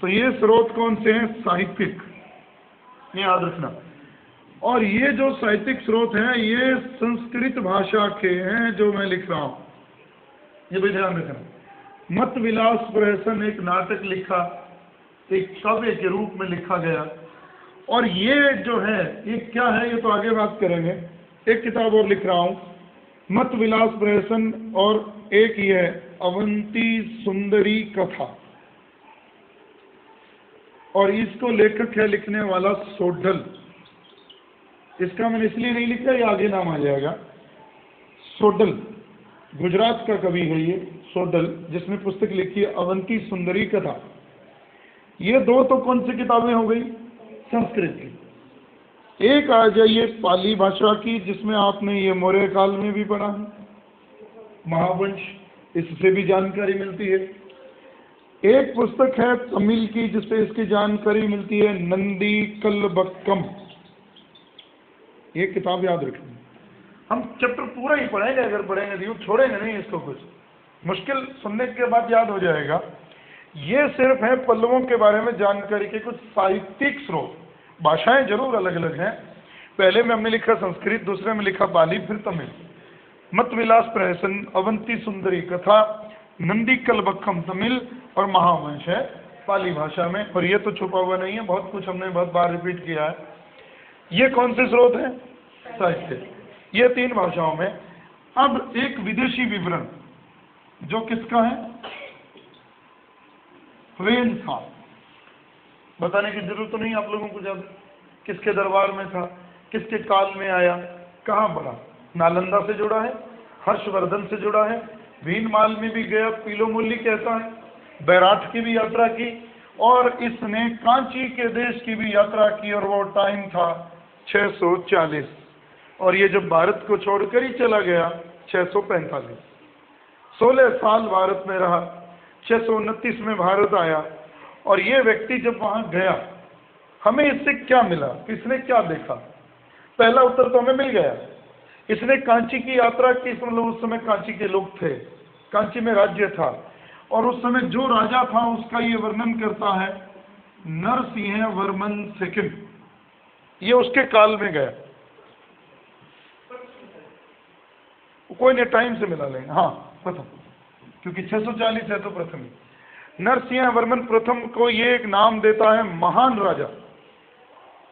तो ये स्रोत कौन से हैं? साहित्यिक, ये याद रखना। और ये जो साहित्यिक स्रोत हैं ये संस्कृत भाषा के हैं जो मैं लिख रहा हूं, ये भी ध्यान रखना। मत विलास प्रहसन एक नाटक लिखा, एक काव्य के रूप में लिखा गया। और ये जो है ये क्या है, ये तो आगे बात करेंगे। एक किताब और लिख रहा हूं, मत विलास प्रहसन, और एक ये है अवंती सुंदरी कथा, और इसको लेखक है लिखने वाला सोढल। इसका मैंने इसलिए नहीं लिखा, ये आगे नाम आ जाएगा। सोढल गुजरात का कवि है ये सोढल, जिसने पुस्तक लिखी है अवंती सुंदरी कथा। ये दो तो कौन सी किताबें हो गई? संस्कृत की। एक आ जाइए पाली भाषा की, जिसमें आपने ये मौर्य काल में भी पढ़ा है, महावंश, इससे भी जानकारी मिलती है। एक पुस्तक है तमिल की जिससे इसकी जानकारी मिलती है, नंदी कल्बक्कम। ये किताब याद रखें। हम चैप्टर पूरा ही पढ़ेंगे, अगर पढ़ेंगे तो छोड़ेंगे नहीं इसको, कुछ मुश्किल सुनने के बाद याद हो जाएगा। ये सिर्फ है पल्लवों के बारे में जानकारी के कुछ साहित्यिक स्रोत। भाषाएं जरूर अलग अलग हैं, पहले में हमने लिखा संस्कृत, दूसरे में लिखा पाली, फिर तमिल। मत विलास प्रहसन, अवंती सुंदरी कथा, नंदी कल्बक्कम तमिल, और महावंश है पाली भाषा में। और ये तो छुपा हुआ नहीं है, बहुत कुछ हमने बहुत बार रिपीट किया है। ये कौन से स्रोत हैं? साहित्य, ये 3 भाषाओं में। अब एक विदेशी विवरण जो किसका है? ह्वेन सांग। बताने की जरूरत तो नहीं आप लोगों को, जब किसके दरबार में था, किसके काल में आया, कहाँ पढ़ा? नालंदा से जुड़ा है, हर्षवर्धन से जुड़ा है, भीनमाल में भी गया, पीलोमुल्ली कहता है, बैराठ की भी यात्रा की, और इसने कांची के देश की भी यात्रा की, और वो टाइम था 640। और ये जब भारत को छोड़कर ही चला गया 645। 16 साल भारत में रहा, 629 में भारत आया। और ये व्यक्ति जब वहां गया, हमें इससे क्या मिला, इसने क्या देखा? पहला उत्तर तो हमें मिल गया, इसने कांची की यात्रा की। मतलब उस समय कांची के लोग थे, कांची में राज्य था, और उस समय जो राजा था उसका ये वर्णन करता है नरसिंह वर्मन सेकंड। ये उसके काल में गया, कोई नहीं टाइम से मिला लेंगे। हाँ प्रथम, क्योंकि 640 है तो प्रथम ही। नरसिंह वर्मन प्रथम को ये एक नाम देता है महान राजा।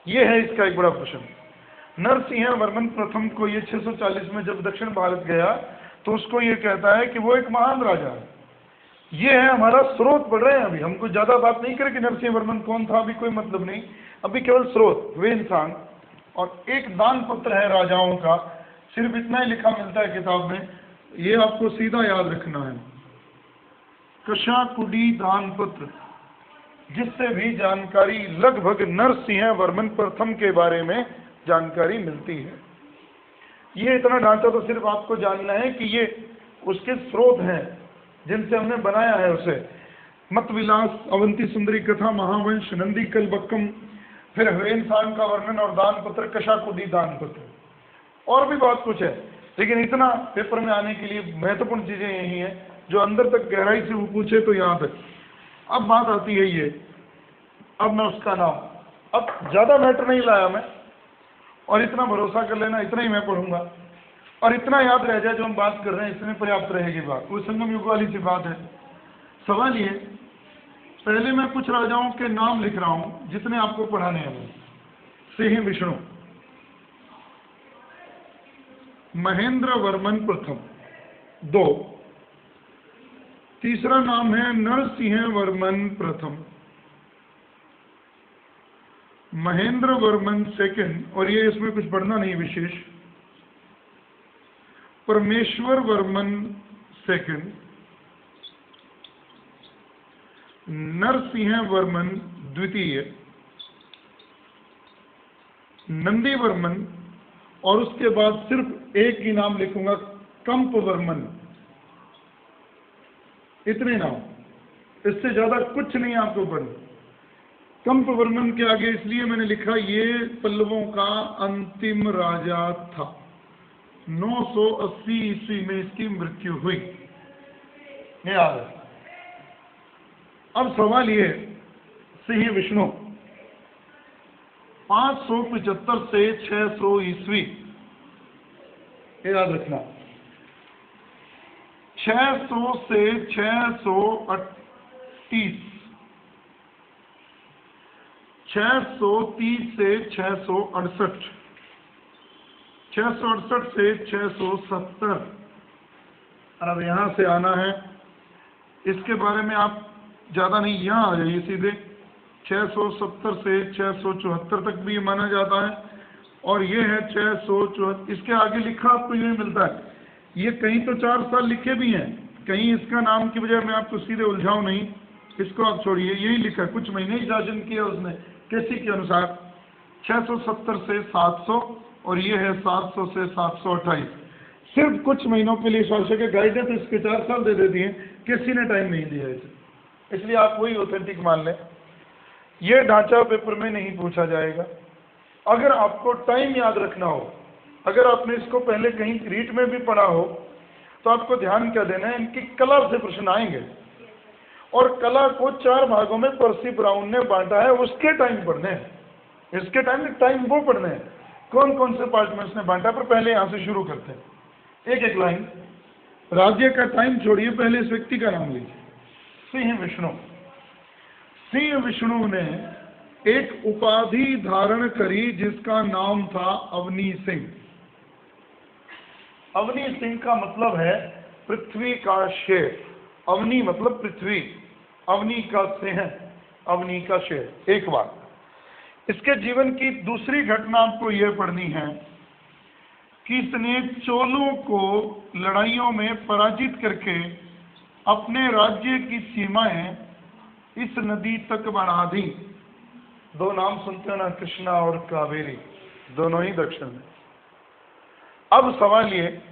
ये है इसका एक बड़ा प्रश्न। नरसिंह वर्मन प्रथम को ये 640 में जब दक्षिण भारत गया तो उसको ये कहता है कि वो एक महान राजा है। ये है हमारा स्रोत पढ़ रहे हैं अभी, हमको ज्यादा बात नहीं करें कि नरसिंह वर्मन कौन था, अभी कोई मतलब नहीं, अभी केवल स्रोत ह्वेन सांग। और एक दान पत्र है राजाओं का, सिर्फ इतना ही लिखा मिलता है किताब में, ये आपको सीधा याद रखना है, कशाकुडी दान पत्र, जिससे भी जानकारी लगभग नरसिंह वर्मन प्रथम के बारे में जानकारी मिलती है। ये इतना ढांचा तो सिर्फ आपको जानना है कि ये उसके स्रोत हैं जिनसे हमने बनाया है उसे। मत विलास, अवंती सुंदरी कथा, महावंश, नंदी कल्बक्कम, फिर ह्वेन सांग का वर्णन, और दान पत्र, कशाकुडी दान पत्र। और भी बहुत कुछ है, लेकिन इतना पेपर में आने के लिए महत्वपूर्ण चीजें यही हैं जो अंदर तक गहराई से वो पूछे तो यहाँ तक। अब बात आती है ये, अब मैं उसका नाम, अब ज्यादा मैटर नहीं लाया मैं, और इतना भरोसा कर लेना इतना ही मैं पढ़ूंगा, और इतना याद रह जाए जो हम बात कर रहे हैं, इसमें पर्याप्त रहेगी बात। वो संगम युग वाली सी बात है। सवाल ये, पहले मैं कुछ राजाओं के नाम लिख रहा हूं जितने आपको पढ़ाने हैं। सिंह विष्णु, महेंद्र वर्मन प्रथम 2, तीसरा नाम है नरसिंह वर्मन प्रथम, महेंद्र वर्मन सेकंड, और ये इसमें कुछ पढ़ना नहीं विशेष, परमेश्वर वर्मन सेकंड, नरसिंह वर्मन द्वितीय, नंदी वर्मन, और उसके बाद सिर्फ एक ही नाम लिखूंगा, कंप वर्मन। इतने नाम, इससे ज्यादा कुछ नहीं आपको पढ़ना। कंप वर्मन के आगे इसलिए मैंने लिखा, ये पल्लवों का अंतिम राजा था। 980 ईस्वी में इसकी मृत्यु हुई। याद है। अब सवाल ये, सिंह विष्णु 575 से 600 ईस्वी, याद रखना, 600 से 638, 630 से 668, 668 से 670। अब यहां से आना है, इसके बारे में आप ज्यादा नहीं, यहां आ जाइए सीधे। 670 से 674 तक भी ये माना जाता है, और ये है 674। इसके आगे लिखा आपको ये मिलता है। ये कहीं तो 4 साल लिखे भी हैं, कहीं इसका नाम की बजाय मैं आपको सीधे उलझाऊं नहीं, इसको आप छोड़िए, यही लिखा, कुछ महीने ही शासन किया उसने किसी के अनुसार। 670 से 700, और ये है 700 से 728। सिर्फ कुछ महीनों के लिए शासक के गाइडेंस, इसके 4 साल दे देती हैं, किसी ने टाइम नहीं दिया इसे, इसलिए आप वही ऑथेंटिक मान लें। ये ढांचा पेपर में नहीं पूछा जाएगा। अगर आपको टाइम याद रखना हो, अगर आपने इसको पहले कहीं रीट में भी पढ़ा हो, तो आपको ध्यान क्या देना है, इनकी कला से प्रश्न आएंगे, और कला को 4 भागों में पर्सी ब्राउन ने बांटा है, उसके टाइम पढ़ने हैं, इसके टाइम वो पढ़ने हैं, कौन कौन से पार्ट में उसने बांटा। पर पहले यहां से शुरू करते हैं, एक एक लाइन। राज्य का टाइम छोड़िए, पहले इस व्यक्ति का नाम लीजिए, सिंह विष्णु। सिंह विष्णु ने एक उपाधि धारण करी जिसका नाम था अवनी सिंह। अवनी सिंह का मतलब है पृथ्वी का शेर। अवनी मतलब पृथ्वी, अवनी का सिंह, अवनी का शेर। एक बात, इसके जीवन की दूसरी घटना आपको यह पढ़नी है कि इसने चोलों को लड़ाइयों में पराजित करके अपने राज्य की सीमाएं इस नदी तक बढ़ा दी। 2 नाम सुनते हो ना, कृष्णा और कावेरी, दोनों ही दक्षिण में। अब सवाल ये,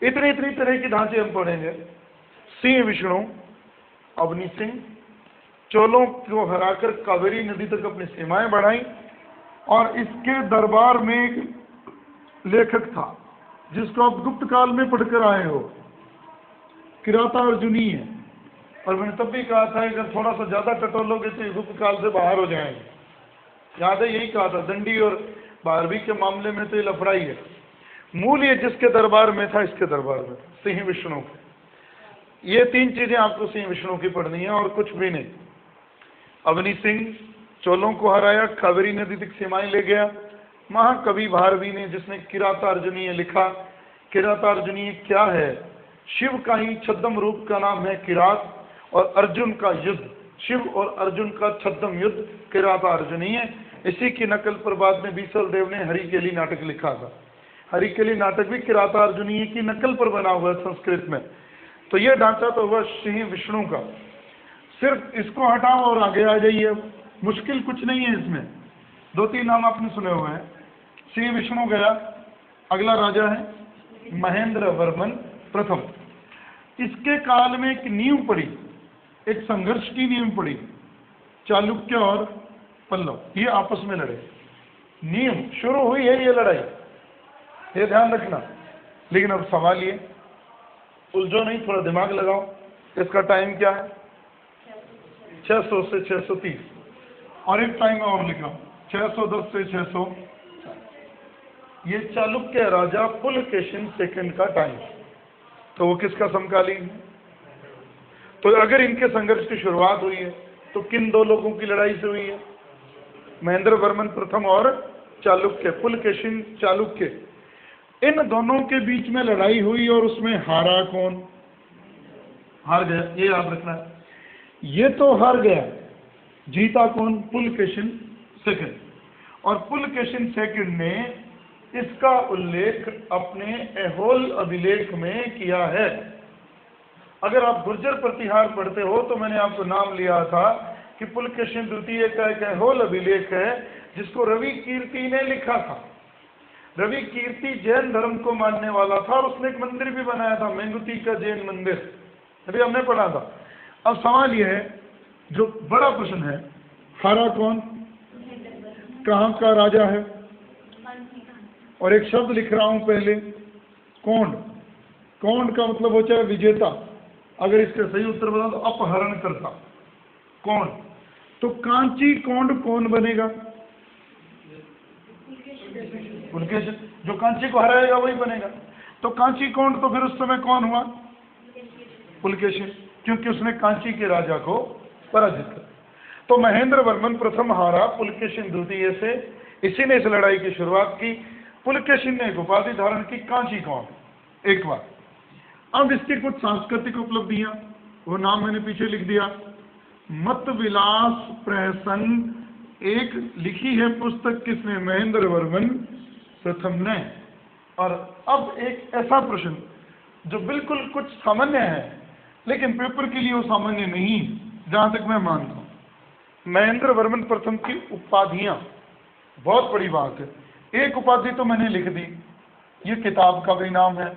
इतनी तरह के ढांचे हम पढ़ेंगे। सिंह विष्णु, अवनी सिंह, चोलों को हराकर कावेरी नदी तक अपनी सीमाएं बढ़ाई, और इसके दरबार में एक लेखक था जिसको आप गुप्त काल में पढ़कर आए हो, किराता अर्जुनी है। और मैंने तब भी कहा था अगर थोड़ा सा ज्यादा टटोलोगे तो गुप्त काल से बाहर हो जाएंगे। याद है, यही कहा था, दंडी और 12वीं के मामले में तो ये लफड़ाई है। मूल ये जिसके दरबार में था, इसके दरबार में सिंह विष्णु। ये 3 चीजें आपको सिंह विष्णु की पढ़नी है, और कुछ भी नहीं। अवनी सिंह चोलों को हराया, कावेरी नदी तक सीमाएं ले गया। महाकवि भारवी ने, जिसने किरातार्जुनीय लिखा, किरातार्जुनीय क्या है? शिव का ही छद्म रूप का नाम है किरात, और अर्जुन का युद्ध, शिव और अर्जुन का छद्म युद्ध किरातार्जुनीय। इसी की नकल पर बाद में बीसल देव ने हरिकेली नाटक लिखा था। हरिकेली नाटक भी किरातार्जुनीय की नकल पर बना हुआ है संस्कृत में। तो यह ढांचा तो हुआ सिंह विष्णु का। सिर्फ इसको हटाओ और आगे आ जाइए, मुश्किल कुछ नहीं है इसमें। 2-3 नाम आपने सुने हुए हैं। सिंह विष्णु गया, अगला राजा है महेंद्र वर्मन प्रथम। इसके काल में एक नींव पड़ी, एक संघर्ष की नींव पड़ी। चालुक्य और पल्लव ये आपस में लड़े, नींव शुरू हुई है ये लड़ाई, ये ध्यान रखना। लेकिन अब सवाल ये, उलझो नहीं, थोड़ा दिमाग लगाओ। इसका टाइम क्या है? 600 से 630, और एक टाइम और लिखा 610 से 600। ये चालुक्य राजा पुलकेशिन सेकंड का टाइम, तो वो किसका समकालीन है? तो अगर इनके संघर्ष की शुरुआत हुई है तो किन 2 लोगों की लड़ाई से हुई है? महेंद्र वर्मन प्रथम और चालुक्य, पुलकेशिन चालुक्य, इन दोनों के बीच में लड़ाई हुई, और उसमें हारा कौन? हार गया, ये याद रखना है। ये तो हार गया, जीता कौन? पुलकेशिन सेकंड। और पुलकेशिन सेकंड ने इसका उल्लेख अपने ऐहोल अभिलेख में किया है। अगर आप गुर्जर प्रतिहार पढ़ते हो तो मैंने आपको नाम लिया था कि पुलकेशिन द्वितीय का एक ऐहोल अभिलेख है जिसको रवि कीर्ति ने लिखा था। रवि कीर्ति जैन धर्म को मानने वाला था और उसने एक मंदिर भी बनाया था, मेंगुती का जैन मंदिर, अभी हमने पढ़ा था। अब सवाल यह है, जो बड़ा प्रश्न है, हारा कौन, कहाँ का राजा है, और एक शब्द लिख रहा हूं पहले, कौंड। कौंड का मतलब होता है विजेता। अगर इसका सही उत्तर बता तो अपहरण करता, कौंड। तो कांची कौंड कौन बनेगा? पुलकेशिन। जो कांची को हराएगा वही बनेगा। तो कांची कौंड तो फिर उस समय कौन हुआ? पुलकेशिन, क्योंकि उसने कांची के राजा को पराजित किया। तो महेंद्र वर्मन प्रथम हारा पुलकेशिन द्वितीय से, इसी ने इस लड़ाई की शुरुआत की। पुलकेशिन ने एक उपाधि धारण की, कांची कौंड, एक बार। अब इसकी कुछ सांस्कृतिक उपलब्धियां, वो नाम मैंने पीछे लिख दिया। मत विलास प्रहसन एक लिखी है पुस्तक, किसने? महेंद्र वर्मन प्रथम ने। और अब एक ऐसा प्रश्न जो बिल्कुल कुछ सामान्य है लेकिन पेपर के लिए वो सामान्य नहीं, जहां तक मैं मानता हूं। महेंद्र वर्मन प्रथम की उपाधियां, बहुत बड़ी बात है। एक उपाधि तो मैंने लिख दी, ये किताब का भी नाम है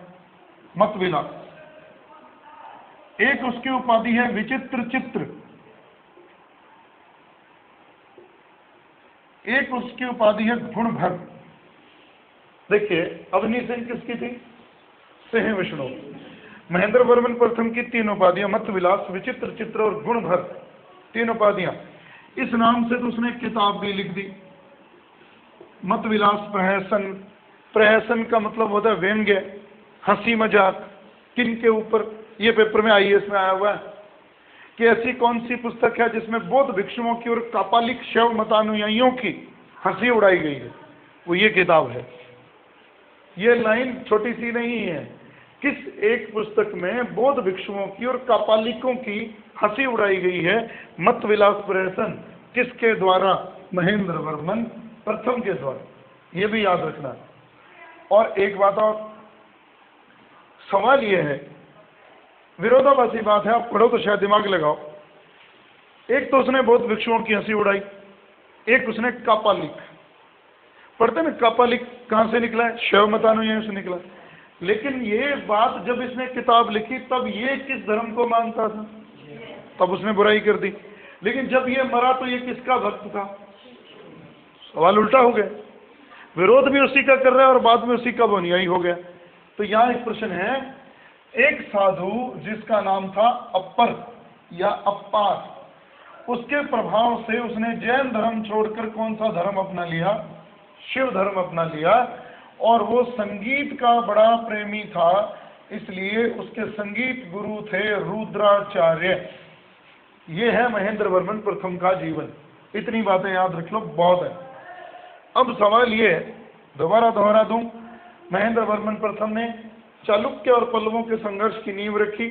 मत विलास। एक उसकी उपाधि है विचित्र चित्र, एक उसकी उपाधि है गुणभर। देखिए अवनी सिंह किसकी थी? सिंह विष्णु। महेंद्र वर्मन प्रथम की तीन उपाधियां, मत विलास, विचित्र चित्र और गुणभर, तीन उपाधियां। इस नाम से तो उसने एक किताब भी लिख दी, मत विलास प्रहसन। प्रहसन का मतलब होता है व्यंग्य, हंसी मजाक। किन के ऊपर? ये पेपर में IAS में आया हुआ है कि ऐसी कौन सी पुस्तक है जिसमें बौद्ध भिक्षुओं की और कापालिक शैव मतानुयायियों की हंसी उड़ाई गई है, वो ये किताब है। ये लाइन छोटी सी नहीं है। किस एक पुस्तक में बौद्ध भिक्षुओं की और कापालिकों की हंसी उड़ाई गई है? मत विलास प्रहसन। किसके द्वारा? महेंद्र वर्मन प्रथम के द्वारा। ये भी याद रखना। और एक बात और, सवाल यह है, विरोधाभासी बात है, आप पढ़ो तो शायद दिमाग लगाओ। एक तो उसने बौद्ध भिक्षुओं की हंसी उड़ाई, एक उसने कापालिक। पढ़ते ना, कापालिक कहां से निकला है? शैव मतानुयायियों से निकला। लेकिन ये बात जब इसने किताब लिखी तब ये किस धर्म को मानता था? तब उसने बुराई कर दी। लेकिन जब ये मरा तो ये किसका भक्त था? सवाल उल्टा हो गया। विरोध भी उसी का कर रहा है और बाद में उसी का अनुयायी हो गया। तो यहाँ एक प्रश्न है, एक साधु जिसका नाम था अप्पर या अप्पार, उसके प्रभाव से उसने जैन धर्म छोड़कर कौन सा धर्म अपना लिया? शिव धर्म अपना लिया। और वो संगीत का बड़ा प्रेमी था, इसलिए उसके संगीत गुरु थे रुद्राचार्य। ये है महेंद्र वर्मन प्रथम का जीवन। इतनी बातें याद रख लो, बहुत है। अब सवाल ये है, दोबारा दोहरा दूं, महेंद्र वर्मन प्रथम ने चालुक्य और पल्लवों के संघर्ष की नींव रखी।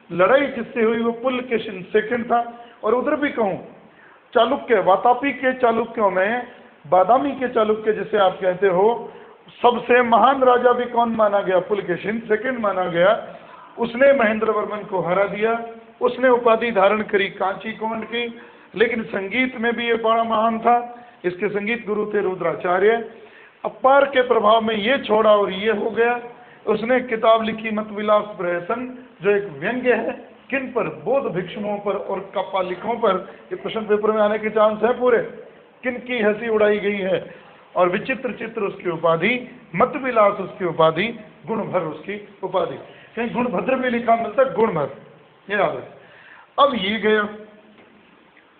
लड़ाई जिससे हुई वो पुलकेशिन सेकंड था। और उधर भी कहूं, चालुक्य, वातापी के चालुक्यों में बादामी के चालुक्य जिसे आप कहते हो, सबसे महान राजा भी कौन माना गया? पुलकेशिन सेकंड माना गया। उसने महेंद्र वर्मन को हरा दिया। उसने उपाधि धारण करी कांची कौंड की। लेकिन संगीत में भी ये बड़ा महान था, इसके संगीत गुरु थे रुद्राचार्य। अपार के प्रभाव में ये छोड़ा और ये हो गया। उसने किताब लिखी मत विलास प्रहसन, जो एक व्यंग्य है। किन पर? बौद्ध भिक्षुओं पर और कपालिकों पर। ये क्वेश्चन पेपर में आने के चांस है पूरे। किन की हंसी उड़ाई गई है? और विचित्र चित्र उसकी उपाधि, मत विलास उसकी उपाधि, गुणभर उसकी उपाधि। कहीं गुणभद्र में लिखा मिलता है गुणभर, ये याद है। अब ये गया,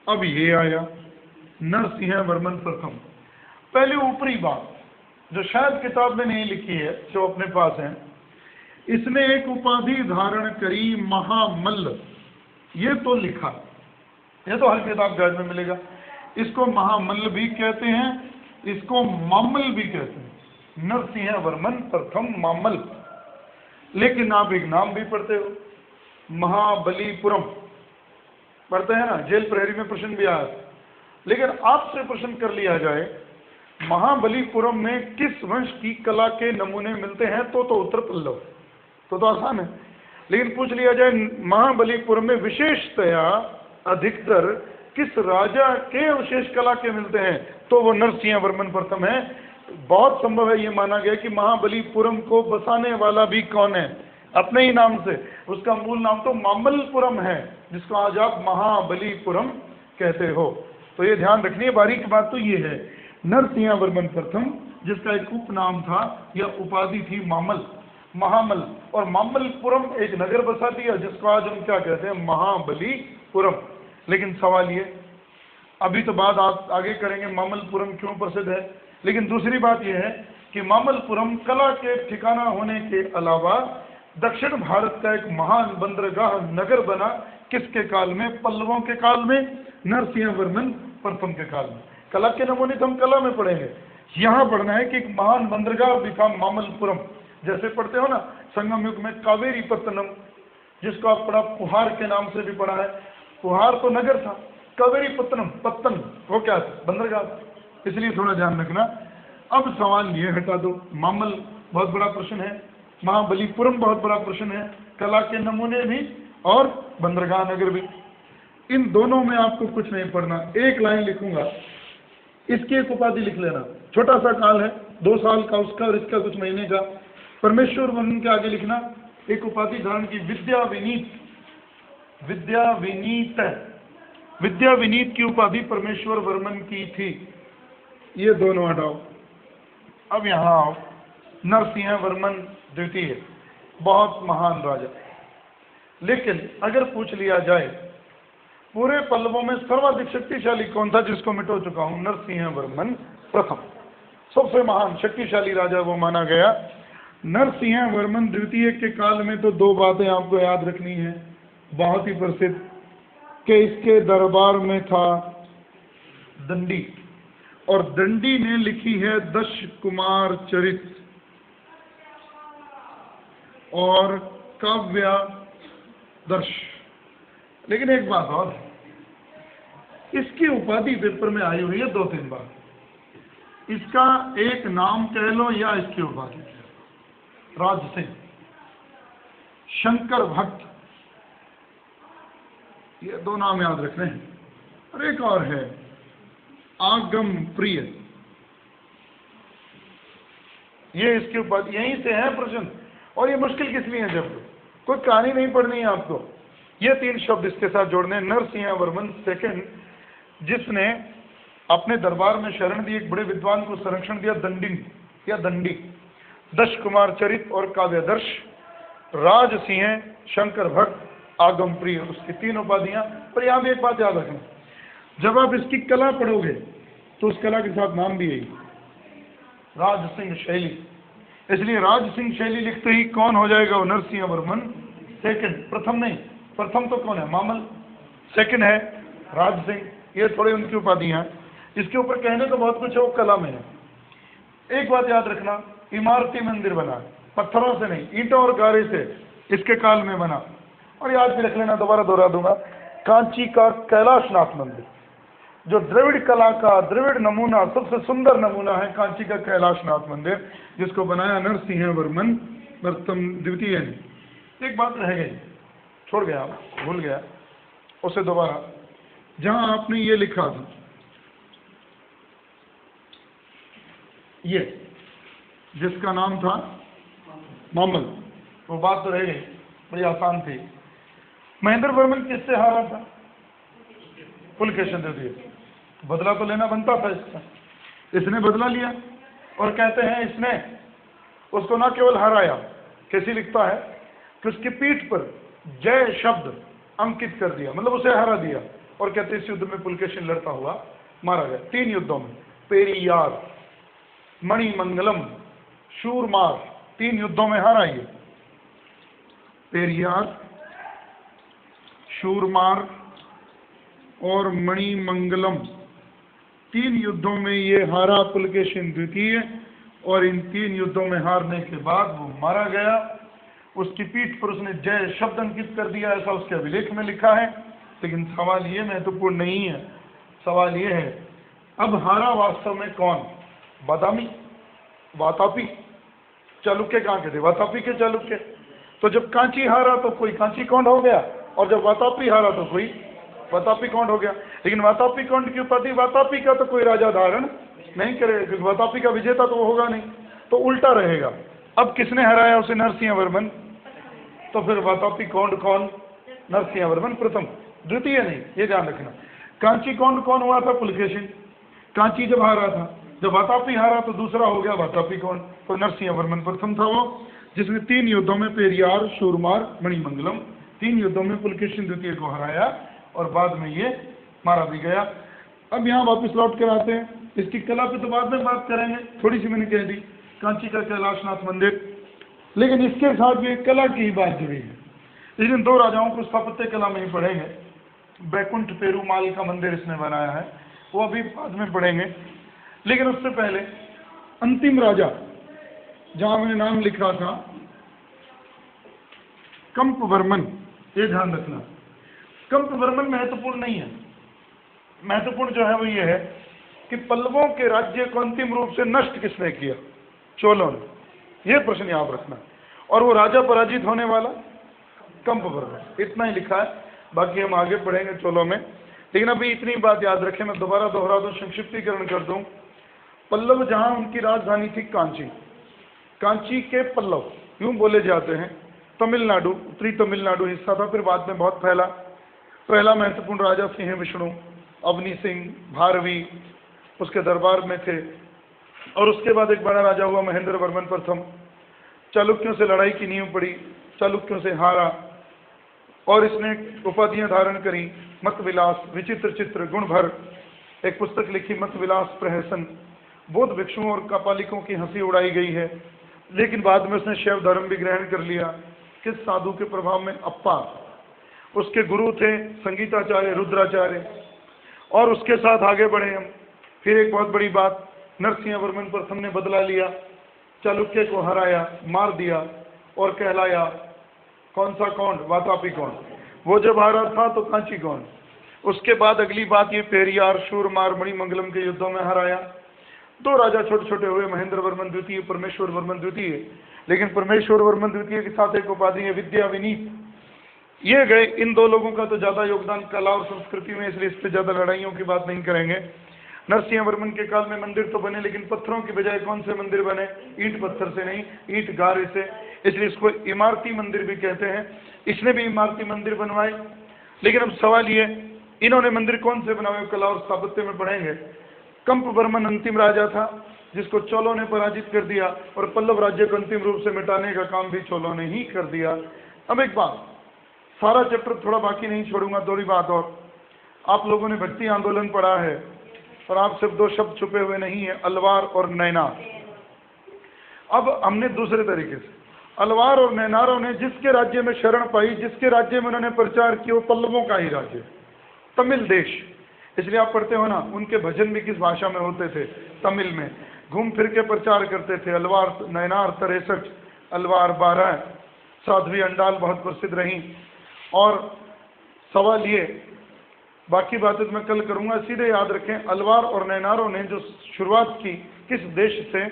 अब ये आया नरसिंह वर्मन प्रथम। पहले ऊपरी बात जो शायद किताब में नहीं लिखी है, जो अपने पास है, इसने एक उपाधि धारण करी महामल्ल। ये तो लिखा, ये तो हर किताब गाइड में मिलेगा। इसको महामल्ल भी कहते हैं, इसको मामल भी कहते हैं। नरसिंह वर्मन प्रथम मामल। लेकिन आप एक नाम भी पढ़ते हो, महाबलीपुरम पढ़ते हैं ना, जेल प्रहरी में प्रश्न भी आया। लेकिन आपसे प्रश्न कर लिया जाए महाबलीपुरम में किस वंश की कला के नमूने मिलते हैं? तो उत्तर पल्लव, तो आसान है। लेकिन पूछ लिया जाए महाबलीपुरम में विशेषतया अधिकतर किस राजा के विशेष कला के मिलते हैं? तो वो नरसिंह वर्मन प्रथम है। बहुत संभव है ये माना गया कि महाबलीपुरम को बसाने वाला भी कौन है? अपने ही नाम से। उसका मूल नाम तो मामल्लपुरम है, जिसको आज आप महाबलीपुरम कहते हो। तो ये ध्यान रखनी है। बारीक बात तो ये है, नरसिंह वर्मन प्रथम, जिसका एक उपनाम था या उपाधि थी मामल, महामल, और मामल्लपुरम एक नगर बसा दिया जिसको आज हम क्या कहते हैं? महाबलीपुरम। लेकिन सवाल ये, अभी तो बात आप आगे करेंगे मामल्लपुरम क्यों प्रसिद्ध है, लेकिन दूसरी बात यह है कि मामल्लपुरम कला के ठिकाना होने के अलावा दक्षिण भारत का एक महान बंदरगाह नगर बना। किसके काल में? पल्लवों के काल में, नरसिंह वर्मन प्रथम के काल में। कला के नमूने तो हम कला में पढ़ेंगे, यहाँ पढ़ना है कि एक महान बंदरगाह भी था मामल्लपुरम। जैसे पढ़ते हो ना संगम युग में कावेरी पत्तनम, जिसको आप पढ़ा पुहार के नाम से भी पढ़ा है। पुहार तो नगर था, कावेरी पत्तनम, पत्तन वो क्या था? बंदरगाह। इसलिए थोड़ा ध्यान रखना। अब सवाल ये हटा दो, मामल बहुत बड़ा प्रश्न है, महाबलीपुरम बहुत बड़ा प्रश्न है, कला के नमूने भी और बंदरगाह नगर भी। इन दोनों में आपको कुछ नहीं पढ़ना। एक लाइन लिखूंगा, इसकी एक उपाधि लिख लेना। छोटा सा काल है, 2 साल का उसका और इसका कुछ महीने का। परमेश्वर वर्मन के आगे लिखना एक उपाधि धारण की, विद्या विनीत। विद्या विनीत, विद्या विनीत की उपाधि परमेश्वर वर्मन की थी। ये दोनों हटाओ। अब यहां आओ, नरसिंह वर्मन द्वितीय, बहुत महान राजा। लेकिन अगर पूछ लिया जाए पूरे पल्लवों में सर्वाधिक शक्तिशाली कौन था, जिसको मिटो चुका हूं? नरसिंह वर्मन प्रथम, सबसे महान शक्तिशाली राजा वो माना गया। नरसिंह वर्मन द्वितीय के काल में तो 2 बातें आपको याद रखनी है, बहुत ही प्रसिद्ध, कि इसके दरबार में था दंडी, और दंडी ने लिखी है 10 कुमार चरित और काव्यादर्श। लेकिन एक बात और, इसकी उपाधि पेपर में आई हुई है 2-3 बार। इसका एक नाम कह लो या इसकी उपाधि, राज सिंह, शंकर भक्त, ये 2 नाम याद रखने हैं। और एक और है आगम प्रिय, ये इसकी उपाधि। यहीं से है प्रश्न। और ये मुश्किल किस लिए है? जब कोई कहानी नहीं पढ़नी है आपको, ये 3 शब्द इसके साथ जोड़ने। नरसिंह वर्मन सेकंड, जिसने अपने दरबार में शरण दी, एक बड़े विद्वान को संरक्षण दिया, दंडी या दंडी, 10 कुमार चरित और काव्यादर्श, राज सिंह, शंकर भक्त, आगम प्रिय, उसकी 3 उपाधियां। पर यहां भी एक बात याद रखना, जब आप इसकी कला पढ़ोगे तो उस कला के साथ नाम भी यही, राज सिंह शैली। इसलिए राज सिंह शैली लिखते ही कौन हो जाएगा? वो नरसिंह वर्मन सेकंड, प्रथम नहीं। प्रथम तो कौन है? मामल। सेकंड है राज सिंह। ये थोड़ी उनकी उपाधियां हैं। इसके ऊपर कहने तो बहुत कुछ है, वो कला में है। एक बात याद रखना, इमारती मंदिर बना, पत्थरों से नहीं, ईंटों और गारे से इसके काल में बना। और याद भी रख लेना, दोबारा दोहरा दूंगा, कांची का कैलाशनाथ मंदिर, जो द्रविड़ कला का द्रविड़ नमूना, सबसे सुंदर नमूना है कांची का कैलाशनाथ मंदिर, जिसको बनाया नरसिंह वर्मन प्रथम द्वितीय ने। एक बात रह गई, छोड़ गया, भूल गया उसे दोबारा। जहां आपने ये लिखा था, ये जिसका नाम था मामल, वो बात तो रह गई, बड़ी आसान थी। महेंद्र वर्मन किससे हारा था? पुलकेशन द्वितीय। बदला तो लेना बनता था इसका, इसने बदला लिया। और कहते हैं इसने उसको ना केवल हराया, कैसी लिखता है कि उसकी पीठ पर जय शब्द अंकित कर दिया, मतलब उसे हरा दिया। और कहते इस युद्ध में पुलकेशिन लड़ता हुआ मारा गया। 3 युद्धों में, पेरियार, मणिमंगलम, शूरमार, 3 युद्धों में हारा ये। पेरियार, शूरमार और मणिमंगलम, 3 युद्धों में ये हारा पुलकेशिन द्वितीय। और इन 3 युद्धों में हारने के बाद वो मारा गया। उसकी पीठ पर उसने जय शब्द अंकित कर दिया, ऐसा उसके अभिलेख में लिखा है। लेकिन सवाल ये महत्वपूर्ण नहीं है, सवाल ये है अब हारा वास्तव में कौन? बादामी, वातापी। चालुक्य कहाँ के थे? वातापी के चालुक्य। तो जब कांची हारा तो कोई कांची कौंड हो गया, और जब वातापी हारा तो कोई वातापी कौंड हो गया। लेकिन वातापी कौंड की उपाधि वातापी का तो कोई राजा धारण नहीं करेगा, क्योंकि वातापी का विजेता तो वो होगा नहीं, तो उल्टा रहेगा। अब किसने हराया उसे? नरसिंह वर्मन। तो फिर वातापी कौंड कौन? नरसिंह वर्मन प्रथम, द्वितीय नहीं, ये ध्यान रखना। कांची कौंड कौन हुआ था? पुलकेशिन। कांची जब हारा था, जब वातापी हारा तो दूसरा हो गया वातापी कौंड। तो नरसिंह वर्मन प्रथम था वो, जिसने 3 युद्धों में पेरियार, शूरमार, मणिमंगलम, 3 युद्धों में पुलकेशिन द्वितीय को हराया, और बाद में ये मारा भी गया। अब यहाँ वापस लौट कर आते हैं, इसकी कला पे तो बाद में बात करेंगे, थोड़ी सी मैंने कह दी, कांची का कैलाशनाथ मंदिर। लेकिन इसके साथ भी एक कला की बात जुड़ी है। इस दिन 2 राजाओं को स्थापत्य कला में ही पढ़ेंगे। बैकुंठ पेरुमाल का मंदिर इसने बनाया है, वो अभी बाद में पढ़ेंगे। लेकिन उससे पहले अंतिम राजा, जहां मैंने नाम लिखा था कंप वर्मन, ये ध्यान रखना। कंप वर्मन महत्वपूर्ण नहीं है। महत्वपूर्ण जो है वो ये है कि पल्लवों के राज्य को अंतिम रूप से नष्ट किसने किया? चोलों ने। यह प्रश्न याद रखना। और वो राजा पराजित होने वाला कंप वर्मन, इतना ही लिखा है, बाकी हम आगे पढ़ेंगे चोलों में। लेकिन अभी इतनी बात याद रखें, मैं दोबारा दोहरा दूं, संक्षिप्तीकरण कर दूं। पल्लव जहां उनकी राजधानी थी कांची, कांची के पल्लव यूं बोले जाते हैं। तमिलनाडु, उत्तरी तमिलनाडु हिस्सा था, फिर बाद में बहुत फैला। पहला महत्वपूर्ण राजा सिंह विष्णु, अवनी सिंह, भारवी उसके दरबार में थे। और उसके बाद एक बड़ा राजा हुआ महेंद्र वर्मन प्रथम। चालुक्यों से लड़ाई की नींव पड़ी, चालुक्यों से हारा, और इसने उपाधियां धारण करी। मत विलास, विचित्र चित्र, गुण भर, एक पुस्तक लिखी मत विलास प्रहसन। बौद्ध भिक्षुओं और कापालिकों की हंसी उड़ाई गई है। लेकिन बाद में उसने शैव धर्म भी ग्रहण कर लिया। किस साधु के प्रभाव में? अप्पा। उसके गुरु थे संगीताचार्य, रुद्राचार्य। और उसके साथ आगे बढ़े हम। फिर एक बहुत बड़ी बात, नरसिंह वर्मन प्रथम ने बदला लिया, चालुक्य को हराया, मार दिया, और कहलाया कौन सा कौंड? वातापी कौंड। वो जब हारा था तो कांची कौंड। उसके बाद अगली बात, ये पेरियार, शूरमार, मणिमंगलम के युद्धों में हराया। 2 राजा छोटे छोटे हुए, महेंद्र वर्मन द्वितीय, परमेश्वर वर्मन द्वितीय। लेकिन परमेश्वर वर्मन द्वितीय के साथ एक उपाधि है विद्या विनीत। ये गए। इन 2 लोगों का तो ज्यादा योगदान कला और संस्कृति में, इसलिए इस पर ज्यादा लड़ाइयों की बात नहीं करेंगे। नरसिंह वर्मन के काल में मंदिर तो बने, लेकिन पत्थरों की बजाय कौन से मंदिर बने? ईंट पत्थर से नहीं, ईंट गारे से, इसलिए इसको इमारती मंदिर भी कहते हैं। इसने भी इमारती मंदिर बनवाए। लेकिन अब सवाल ये, इन्होंने मंदिर कौन से बनाए? कला और स्थापत्य में पढ़ेंगे। कंप वर्मन अंतिम राजा था, जिसको चोलों ने पराजित कर दिया, और पल्लव राज्य को अंतिम रूप से मिटाने का काम भी चोलों ने ही कर दिया। अब एक बात, सारा चैप्टर थोड़ा बाकी नहीं छोड़ूंगा। थोड़ी बात और, आप लोगों ने भक्ति आंदोलन पढ़ा है, और आप सिर्फ 2 शब्द छुपे हुए नहीं है, अलवार और नैनार। अब हमने दूसरे तरीके से, अलवार और नैनारों ने जिसके राज्य में शरण पाई, जिसके राज्य में उन्होंने प्रचार किया, वो पल्लवों का ही राज्य, तमिल देश। इसलिए आप पढ़ते हो ना, उनके भजन भी किस भाषा में होते थे? तमिल में। घूम फिर के प्रचार करते थे। अलवार, नैनार 63, अलवार 12, साध्वी अंडाल बहुत प्रसिद्ध रही। और सवाल ये, बाकी बातें तो मैं कल करूंगा, सीधे याद रखें, अलवार और नैनारों ने जो शुरुआत की किस देश से?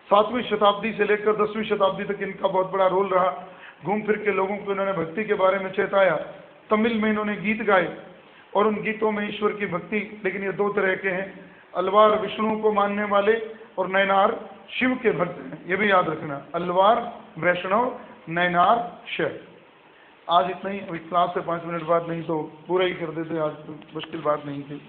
7वीं शताब्दी से लेकर 10वीं शताब्दी तक इनका बहुत बड़ा रोल रहा। घूम फिर के लोगों को इन्होंने भक्ति के बारे में चेताया। तमिल में इन्होंने गीत गाए, और उन गीतों में ईश्वर की भक्ति। लेकिन ये 2 तरह के हैं, अलवार विष्णु को मानने वाले, और नैनार शिव के भक्त हैं। ये भी याद रखना, अलवार वैष्णव, नैनार शिव। आज इतना ही। क्लास से 5 मिनट बाद नहीं तो पूरा ही कर देते, आज तो मुश्किल बात नहीं थी।